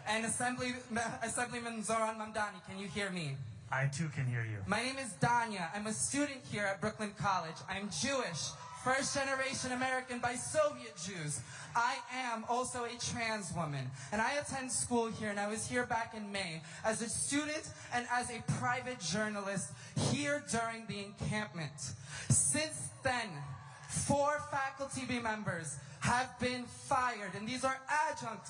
And Assemblyman Zohran Mamdani, can you hear me? I too can hear you. My name is Danya. I'm a student here at Brooklyn College. I'm Jewish, first-generation American by Soviet Jews. I am also a trans woman, and I attend school here, and I was here back in May as a student and as a private journalist here during the encampment. Since then, 4 faculty members have been fired, and these are adjunct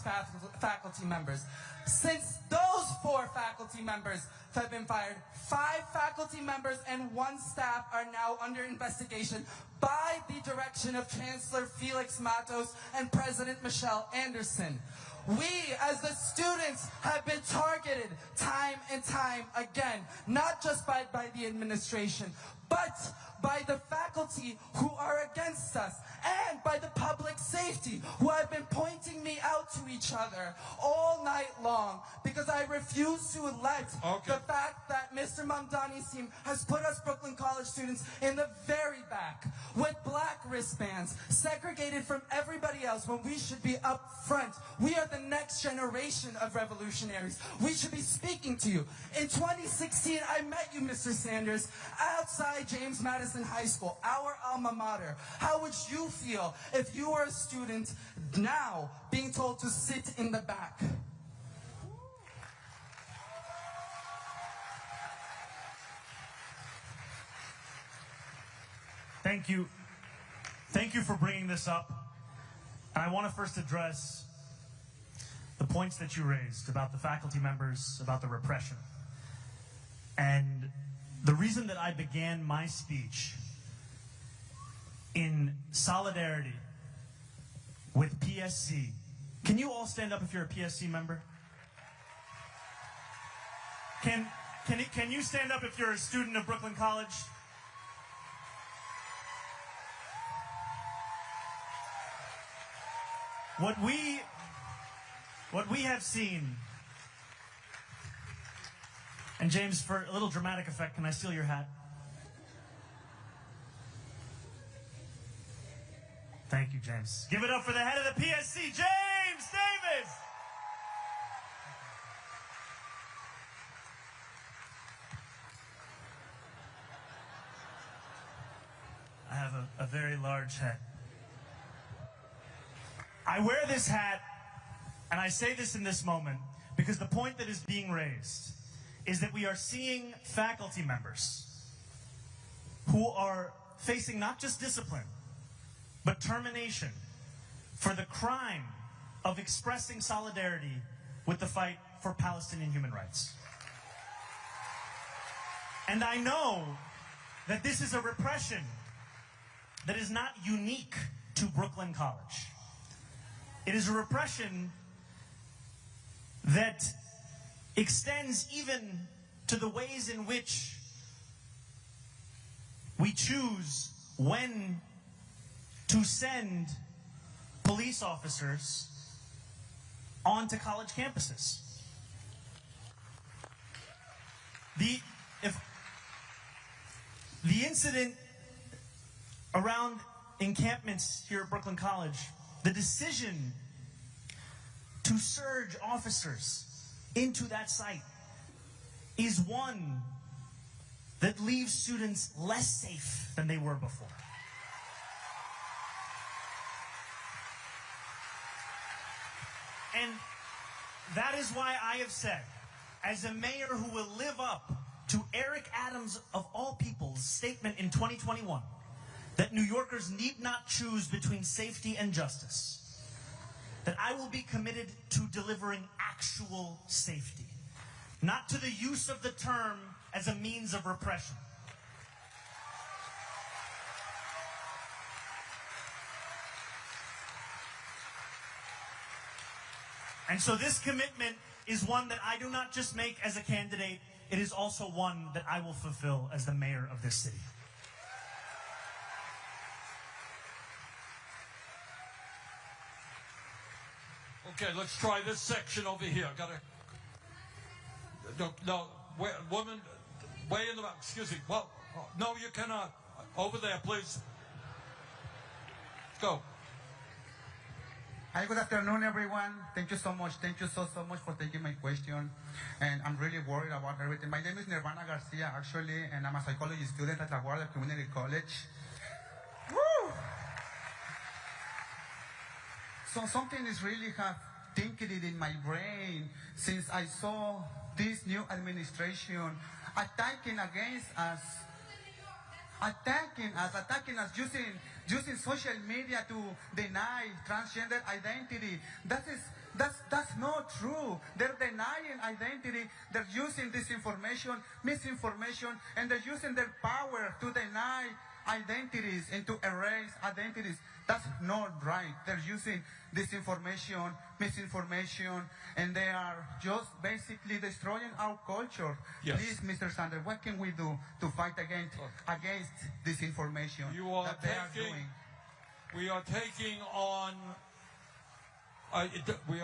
faculty members. Since those 4 faculty members have been fired, 5 faculty members and 1 staff are now under investigation by the direction of Chancellor Felix Matos and President Michelle Anderson. We, as the students, have been targeted time and time again, not just by the administration, but by the faculty who are against us, and by the public safety who have been pointing me out to each other all night long, because I refuse to let the fact that Mr. Mamdani's team has put us Brooklyn College students in the very back with black wristbands, segregated from everybody else when we should be up front. We are the next generation of revolutionaries. We should be speaking to you. In 2016, I met you, Mr. Sanders, outside James Madison High School, our alma mater. How would you feel if you were a student now being told to sit in the back? Thank you. Thank you for bringing this up. And I want to first address the points that you raised about the faculty members, about the repression. And the reason that I began my speech in solidarity with PSC. Can you all stand up if you're a PSC member? Can you stand up if you're a student of Brooklyn College? What we have seen, and James, for a little dramatic effect, can I steal your hat? Thank you, James. Give it up for the head of the PSC, James Davis! I have a very large hat. I wear this hat, and I say this in this moment, because the point that is being raised is that we are seeing faculty members who are facing not just discipline, but termination for the crime of expressing solidarity with the fight for Palestinian human rights. And I know that this is a repression that is not unique to Brooklyn College. It is a repression that extends even to the ways in which we choose when to send police officers onto college campuses. The incident around encampments here at Brooklyn College, the decision to surge officers into that site is one that leaves students less safe than they were before. And that is why I have said, as a mayor who will live up to Eric Adams, of all people's, statement in 2021, that New Yorkers need not choose between safety and justice, that I will be committed to delivering actual safety, not to the use of the term as a means of repression. And so this commitment is one that I do not just make as a candidate, it is also one that I will fulfill as the mayor of this city. Okay, let's try this section over here. No, woman, Way in the back. Excuse me. Well, no, you cannot. Over there, please. Go. Hi, good afternoon, everyone. Thank you so much. Thank you so much for taking my question. And I'm really worried about everything. My name is Nirvana Garcia, actually, and I'm a psychology student at La Guardia Community College. Woo! So something is really thinking it in my brain since I saw this new administration attacking us, using social media to deny transgender identity. That's not true. They're denying identity. They're using disinformation, misinformation, and they're using their power to deny identities and to erase identities. That's not right. They're using disinformation, misinformation, and they are just basically destroying our culture. Yes. Please, Mr. Sanders, what can we do to fight against disinformation that they are doing? We are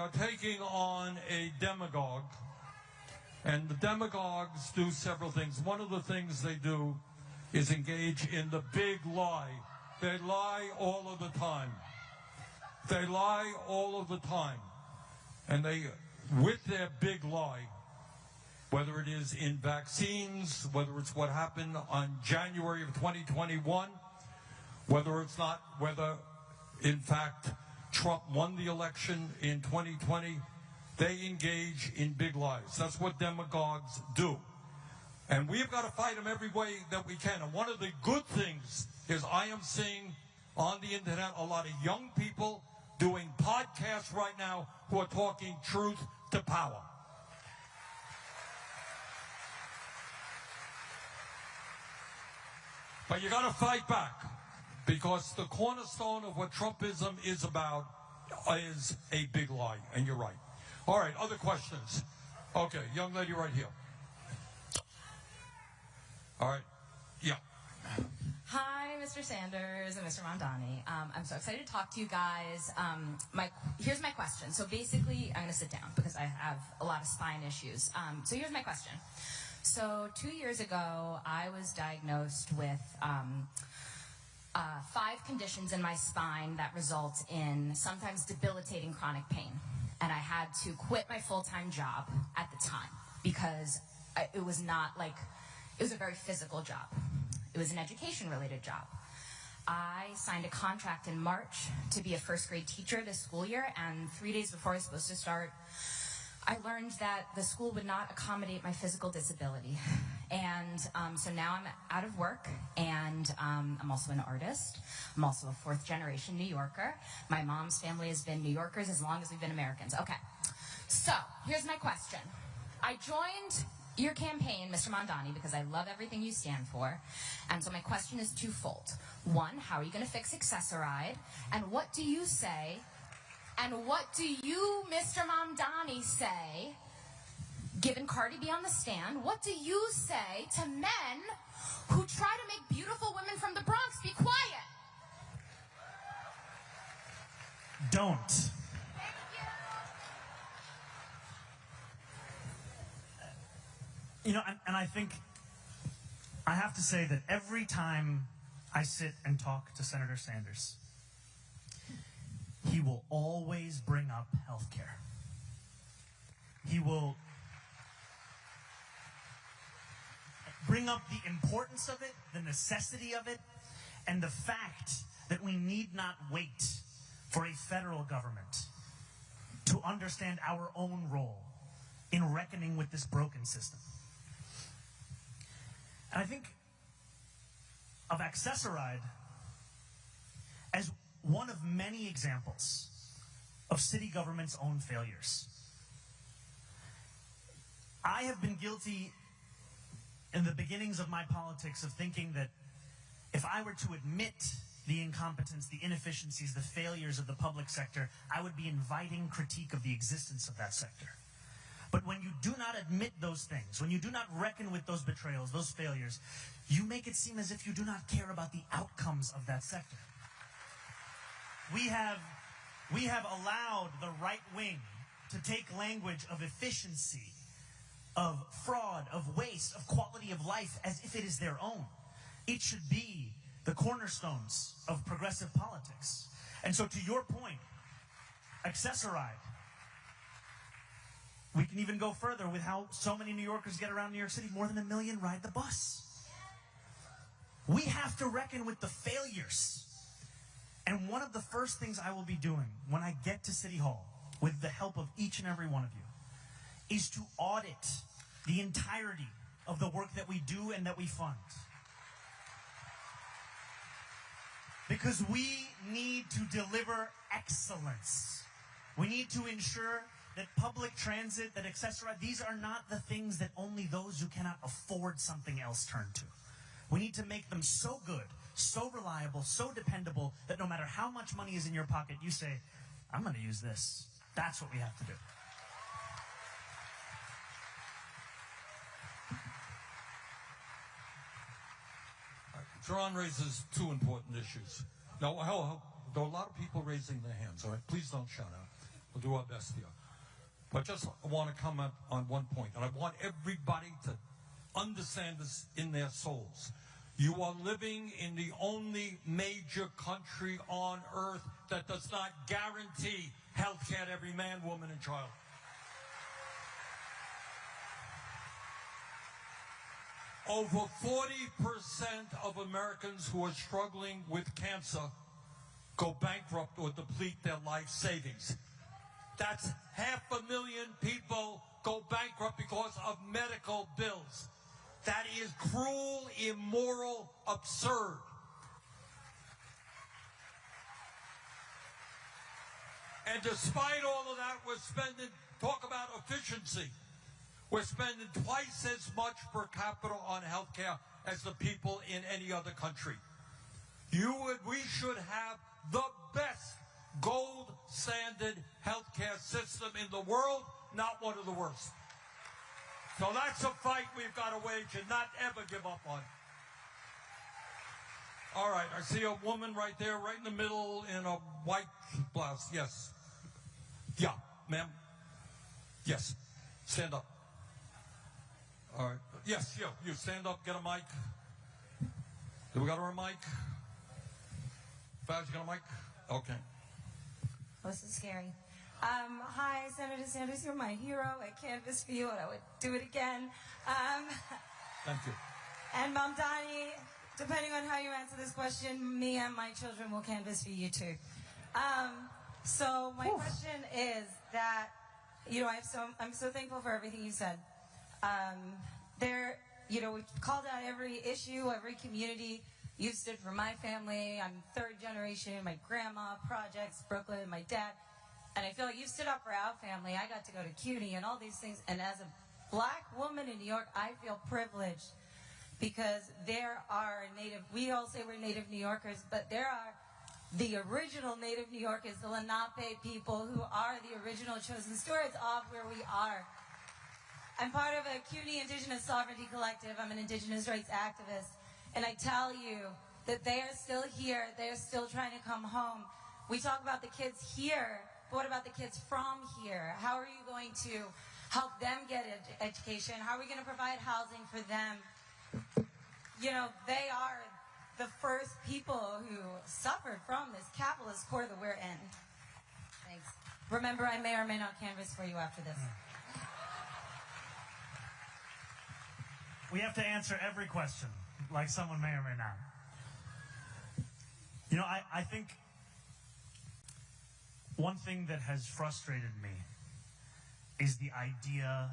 taking on a demagogue, and the demagogues do several things. One of the things they do is engage in the big lie. They lie all of the time. They lie all of the time. And they, with their big lie, whether it is in vaccines, whether it's what happened on January of 2021, whether in fact Trump won the election in 2020, they engage in big lies. That's what demagogues do. And we've got to fight them every way that we can. And one of the good things is I am seeing on the internet a lot of young people doing podcasts right now who are talking truth to power. But you got to fight back, because the cornerstone of what Trumpism is about is a big lie, and you're right. All right, other questions? Okay, young lady right here. All right, yeah. Hi, Mr. Sanders and Mr. Mamdani. I'm so excited to talk to you guys. Here's my question. So basically, I'm going to sit down because I have a lot of spine issues. So here's my question. So 2 years ago, I was diagnosed with 5 conditions in my spine that result in sometimes debilitating chronic pain. And I had to quit my full-time job at the time because it was a very physical job. It was an education-related job. I signed a contract in March to be a first-grade teacher this school year, and 3 days before I was supposed to start, I learned that the school would not accommodate my physical disability. And so now I'm out of work, and I'm also an artist. I'm also a fourth-generation New Yorker. My mom's family has been New Yorkers as long as we've been Americans. Okay, so here's my question. I joined your campaign, Mr. Mamdani, because I love everything you stand for. And so my question is twofold. One, how are you going to fix Accessoride? And what do you say, and what do you, Mr. Mamdani, say, given Cardi B on the stand, what do you say to men who try to make beautiful women from the Bronx be quiet? Don't. You know, and I think I have to say that every time I sit and talk to Senator Sanders, he will always bring up health care. He will bring up the importance of it, the necessity of it, and the fact that we need not wait for a federal government to understand our own role in reckoning with this broken system. And I think of Accessoride as one of many examples of city government's own failures. I have been guilty in the beginnings of my politics of thinking that if I were to admit the incompetence, the inefficiencies, the failures of the public sector, I would be inviting critique of the existence of that sector. But when you do not admit those things, when you do not reckon with those betrayals, those failures, you make it seem as if you do not care about the outcomes of that sector. We have allowed the right wing to take language of efficiency, of fraud, of waste, of quality of life as if it is their own. It should be the cornerstones of progressive politics. And so to your point, accessoride. We can even go further with how so many New Yorkers get around New York City. More than 1 million ride the bus. We have to reckon with the failures. And one of the first things I will be doing when I get to City Hall, with the help of each and every one of you, is to audit the entirety of the work that we do and that we fund. Because we need to deliver excellence. We need to ensure that public transit, that accessoride, these are not the things that only those who cannot afford something else turn to. We need to make them so good, so reliable, so dependable, that no matter how much money is in your pocket, you say, I'm going to use this. That's what we have to do. Zohran raises two important issues. Now, there are a lot of people raising their hands, all right? Please don't shout out. We'll do our best here. But just want to comment on one point, and I want everybody to understand this in their souls. You are living in the only major country on earth that does not guarantee health care to every man, woman, and child. Over 40% of Americans who are struggling with cancer go bankrupt or deplete their life savings. That's 500,000 people go bankrupt because of medical bills. That is cruel, immoral, absurd. And despite all of that, we're spending, talk about efficiency, we're spending twice as much per capita on health care as the people in any other country. We should have the best gold standard healthcare system in the world, not one of the worst. So that's a fight we've got to wage and not ever give up on. All right, I see a woman right there, right in the middle, in a white blouse. Yes. Yeah, ma'am. Yes. Stand up. All right. Yes, you stand up, get a mic. Do we got her a mic? Faz, you got a mic? Okay. Oh, this is scary. Hi, Senator Sanders, you're my hero. I canvassed for you, and I would do it again. Thank you. And Mamdani, depending on how you answer this question, me and my children will canvass for you too. So my question is that, you know, I'm so thankful for everything you said. We've called out every issue, every community. You've stood for my family. I'm third generation. My grandma, projects, Brooklyn, my dad. And I feel like you've stood up for our family. I got to go to CUNY and all these things. And as a black woman in New York, I feel privileged because there are we all say we're native New Yorkers, but there are the original native New Yorkers, the Lenape people, who are the original chosen stewards of where we are. I'm part of a CUNY Indigenous Sovereignty Collective. I'm an Indigenous rights activist. And I tell you that they are still here. They are still trying to come home. We talk about the kids here, but what about the kids from here? How are you going to help them get education? How are we going to provide housing for them? You know, they are the first people who suffered from this capitalist core that we're in. Thanks. Remember, I may or may not canvass for you after this. We have to answer every question, like someone may or may not. You know, I think one thing that has frustrated me is the idea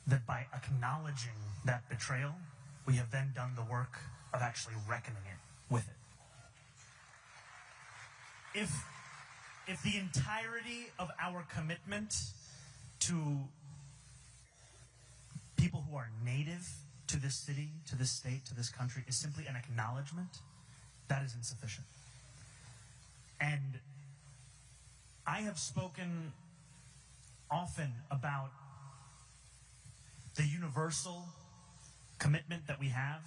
that by acknowledging that betrayal, we have then done the work of actually reckoning with it. If the entirety of our commitment to people who are native to this city, to this state, to this country is simply an acknowledgement, that is insufficient. And I have spoken often about the universal commitment that we have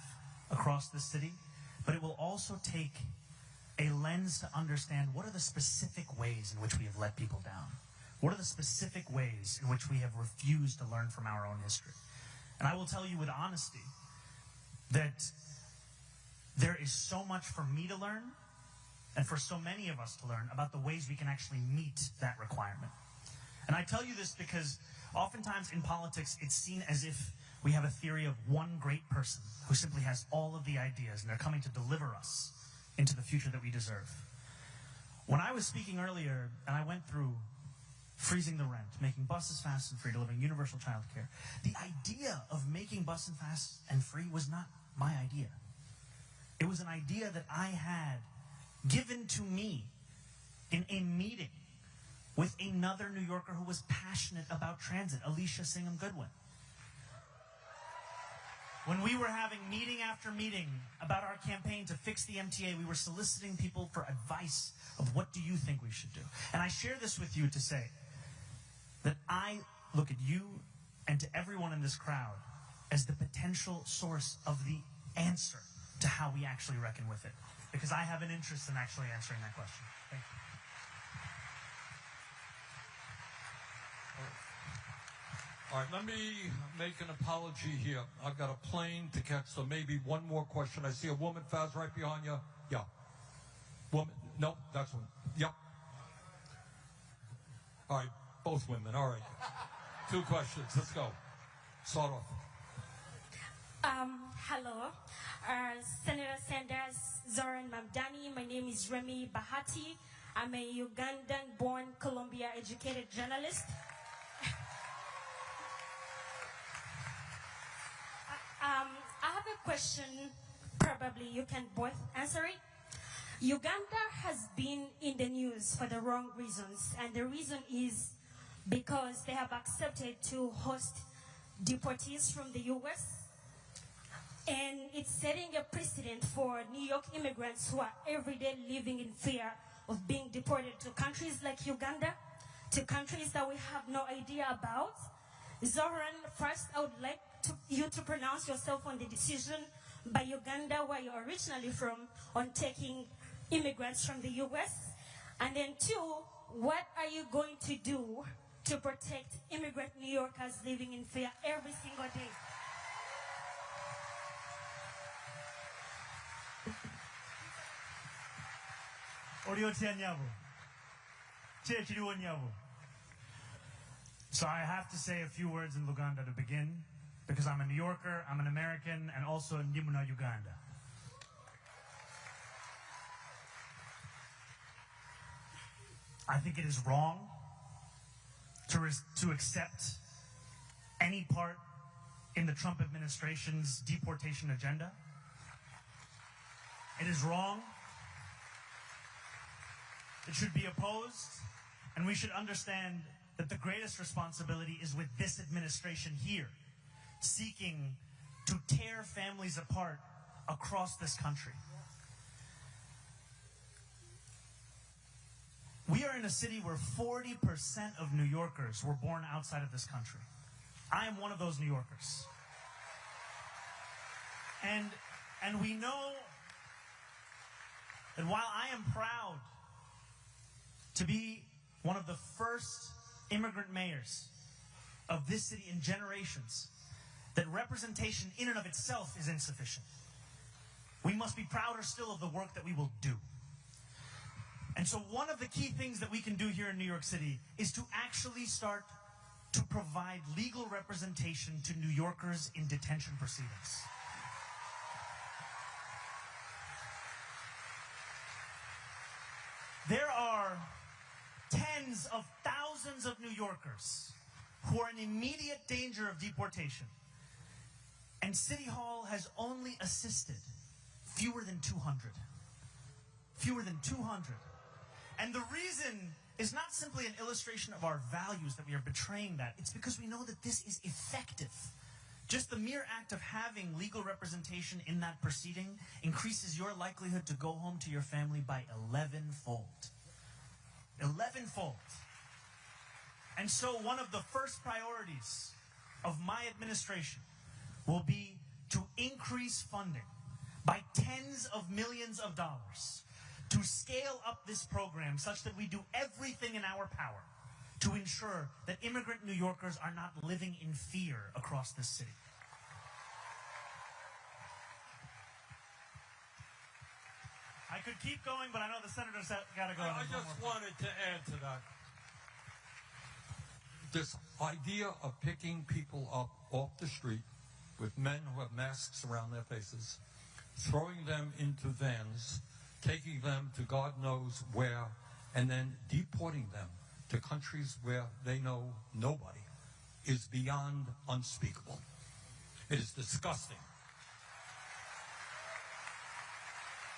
across this city, but it will also take a lens to understand what are the specific ways in which we have let people down. What are the specific ways in which we have refused to learn from our own history? And I will tell you with honesty that there is so much for me to learn and for so many of us to learn about the ways we can actually meet that requirement. And I tell you this because oftentimes in politics, it's seen as if we have a theory of one great person who simply has all of the ideas and they're coming to deliver us into the future that we deserve. When I was speaking earlier and I went through freezing the rent, making buses fast and free, delivering universal childcare, the idea of making buses fast and free was not my idea. It was an idea that I had given to me in a meeting with another New Yorker who was passionate about transit, Alicia Singham Goodwin. When we were having meeting after meeting about our campaign to fix the MTA, we were soliciting people for advice of what do you think we should do. And I share this with you to say that I look at you and to everyone in this crowd as the potential source of the answer to how we actually reckon with it. Because I have an interest in actually answering that question. Thank you. All right, let me make an apology here. I've got a plane to catch, so maybe one more question. I see a woman, Faz, right behind you. Yeah. Woman? No, that's one. Yep. All right, both women. All right. 2 questions. Let's go. Start off. Hello. Senator Sanders, Zohran Mamdani. My name is Remy Bahati. I'm a Ugandan-born, Columbia-educated journalist. I have a question, probably you can both answer it. Uganda has been in the news for the wrong reasons, and the reason is because they have accepted to host deportees from the US, and it's setting a precedent for New York immigrants who are every day living in fear of being deported to countries like Uganda, to countries that we have no idea about. Zohran, first I would like you to pronounce yourself on the decision by Uganda, where you're originally from, on taking immigrants from the US. And then 2, what are you going to do to protect immigrant New Yorkers living in fear every single day? So I have to say a few words in Luganda to begin, because I'm a New Yorker, I'm an American, and also Ndimuna Uganda. I think it is wrong to accept any part in the Trump administration's deportation agenda. It is wrong. It should be opposed, and we should understand that the greatest responsibility is with this administration here, seeking to tear families apart across this country. We are in a city where 40% of New Yorkers were born outside of this country. I am one of those New Yorkers. And we know that while I am proud to be one of the first immigrant mayors of this city in generations, that representation in and of itself is insufficient. We must be prouder still of the work that we will do. And so one of the key things that we can do here in New York City is to actually start to provide legal representation to New Yorkers in detention proceedings. There are tens of thousands of New Yorkers who are in immediate danger of deportation. And City Hall has only assisted fewer than 200. Fewer than 200. And the reason is not simply an illustration of our values that we are betraying that. It's because we know that this is effective. Just the mere act of having legal representation in that proceeding increases your likelihood to go home to your family by 11-fold. 11-fold. And so one of the first priorities of my administration will be to increase funding by tens of millions of dollars to scale up this program such that we do everything in our power to ensure that immigrant New Yorkers are not living in fear across this city. I could keep going, but I know the senators got to go. I just wanted to add to that. This idea of picking people up off the street with men who have masks around their faces, throwing them into vans, taking them to God knows where, and then deporting them to countries where they know nobody, is beyond unspeakable. It is disgusting.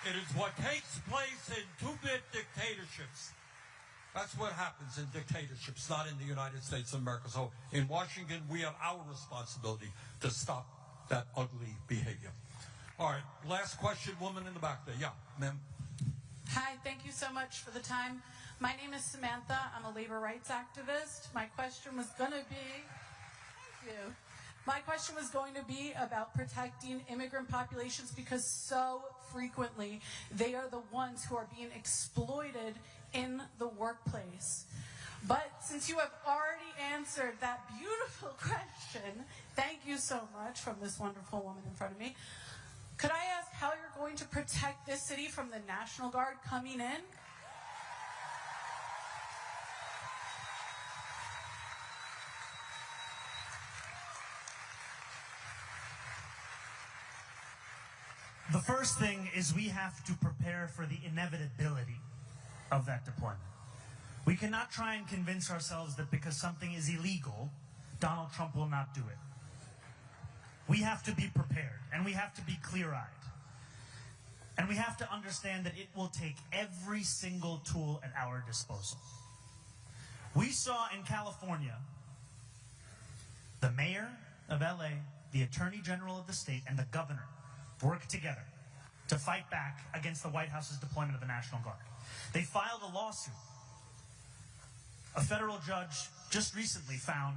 It is what takes place in two-bit dictatorships. That's what happens in dictatorships, not in the United States of America. So in Washington, we have our responsibility to stop that ugly behavior. All right, last question, woman in the back there. Yeah, ma'am. Hi, thank you so much for the time. My name is Samantha. I'm a labor rights activist. My question was going to be, thank you. My question was going to be about protecting immigrant populations because so frequently they are the ones who are being exploited in the workplace. But since you have already answered that beautiful question, thank you so much, from this wonderful woman in front of me, could I ask how you're going to protect this city from the National Guard coming in? The first thing is we have to prepare for the inevitability of that deployment. We cannot try and convince ourselves that because something is illegal, Donald Trump will not do it. We have to be prepared, and we have to be clear-eyed. And we have to understand that it will take every single tool at our disposal. We saw in California the mayor of LA, the attorney general of the state, and the governor work together to fight back against the White House's deployment of the National Guard. They filed a lawsuit. A federal judge just recently found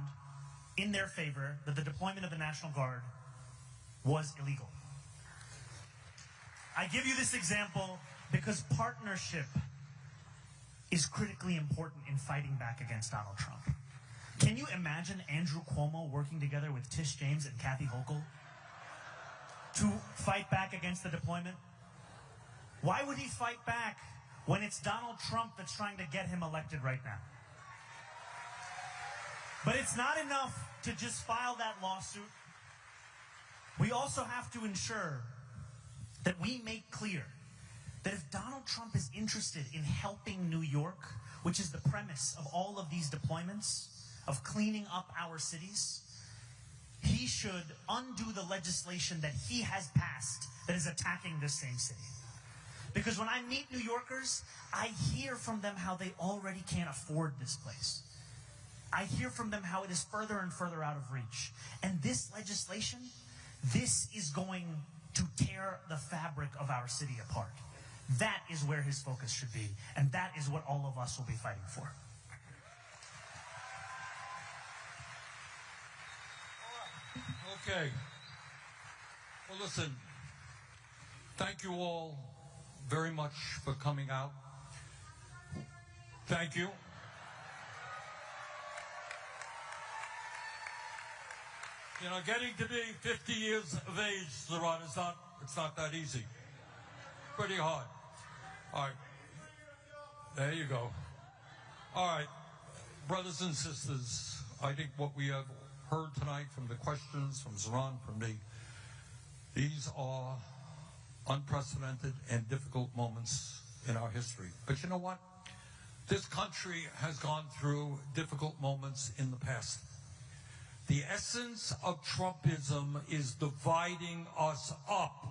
in their favor that the deployment of the National Guard was illegal. I give you this example because partnership is critically important in fighting back against Donald Trump. Can you imagine Andrew Cuomo working together with Tish James and Kathy Hochul to fight back against the deployment? Why would he fight back when it's Donald Trump that's trying to get him elected right now? But it's not enough to just file that lawsuit. We also have to ensure that we make clear that if Donald Trump is interested in helping New York, which is the premise of all of these deployments, of cleaning up our cities, he should undo the legislation that he has passed that is attacking this same city. Because when I meet New Yorkers, I hear from them how they already can't afford this place. I hear from them how it is further and further out of reach. And this legislation, this is going to tear the fabric of our city apart. That is where his focus should be, and that is what all of us will be fighting for. Okay. Well, listen, thank you all very much for coming out. Thank you. You know, getting to be 50 years of age, Zohran, it's not that easy. Pretty hard. All right. There you go. All right. Brothers and sisters, I think what we have heard tonight from the questions, from Zohran, from me, these are unprecedented and difficult moments in our history. But you know what? This country has gone through difficult moments in the past. The essence of Trumpism is dividing us up.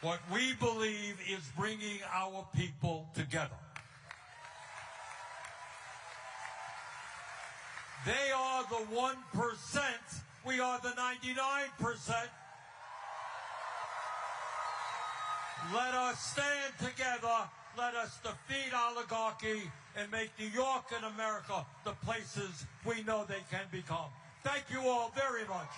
What we believe is bringing our people together. They are the 1%. We are the 99%. Let us stand together. Let us defeat oligarchy and make New York and America the places we know they can become. Thank you all very much.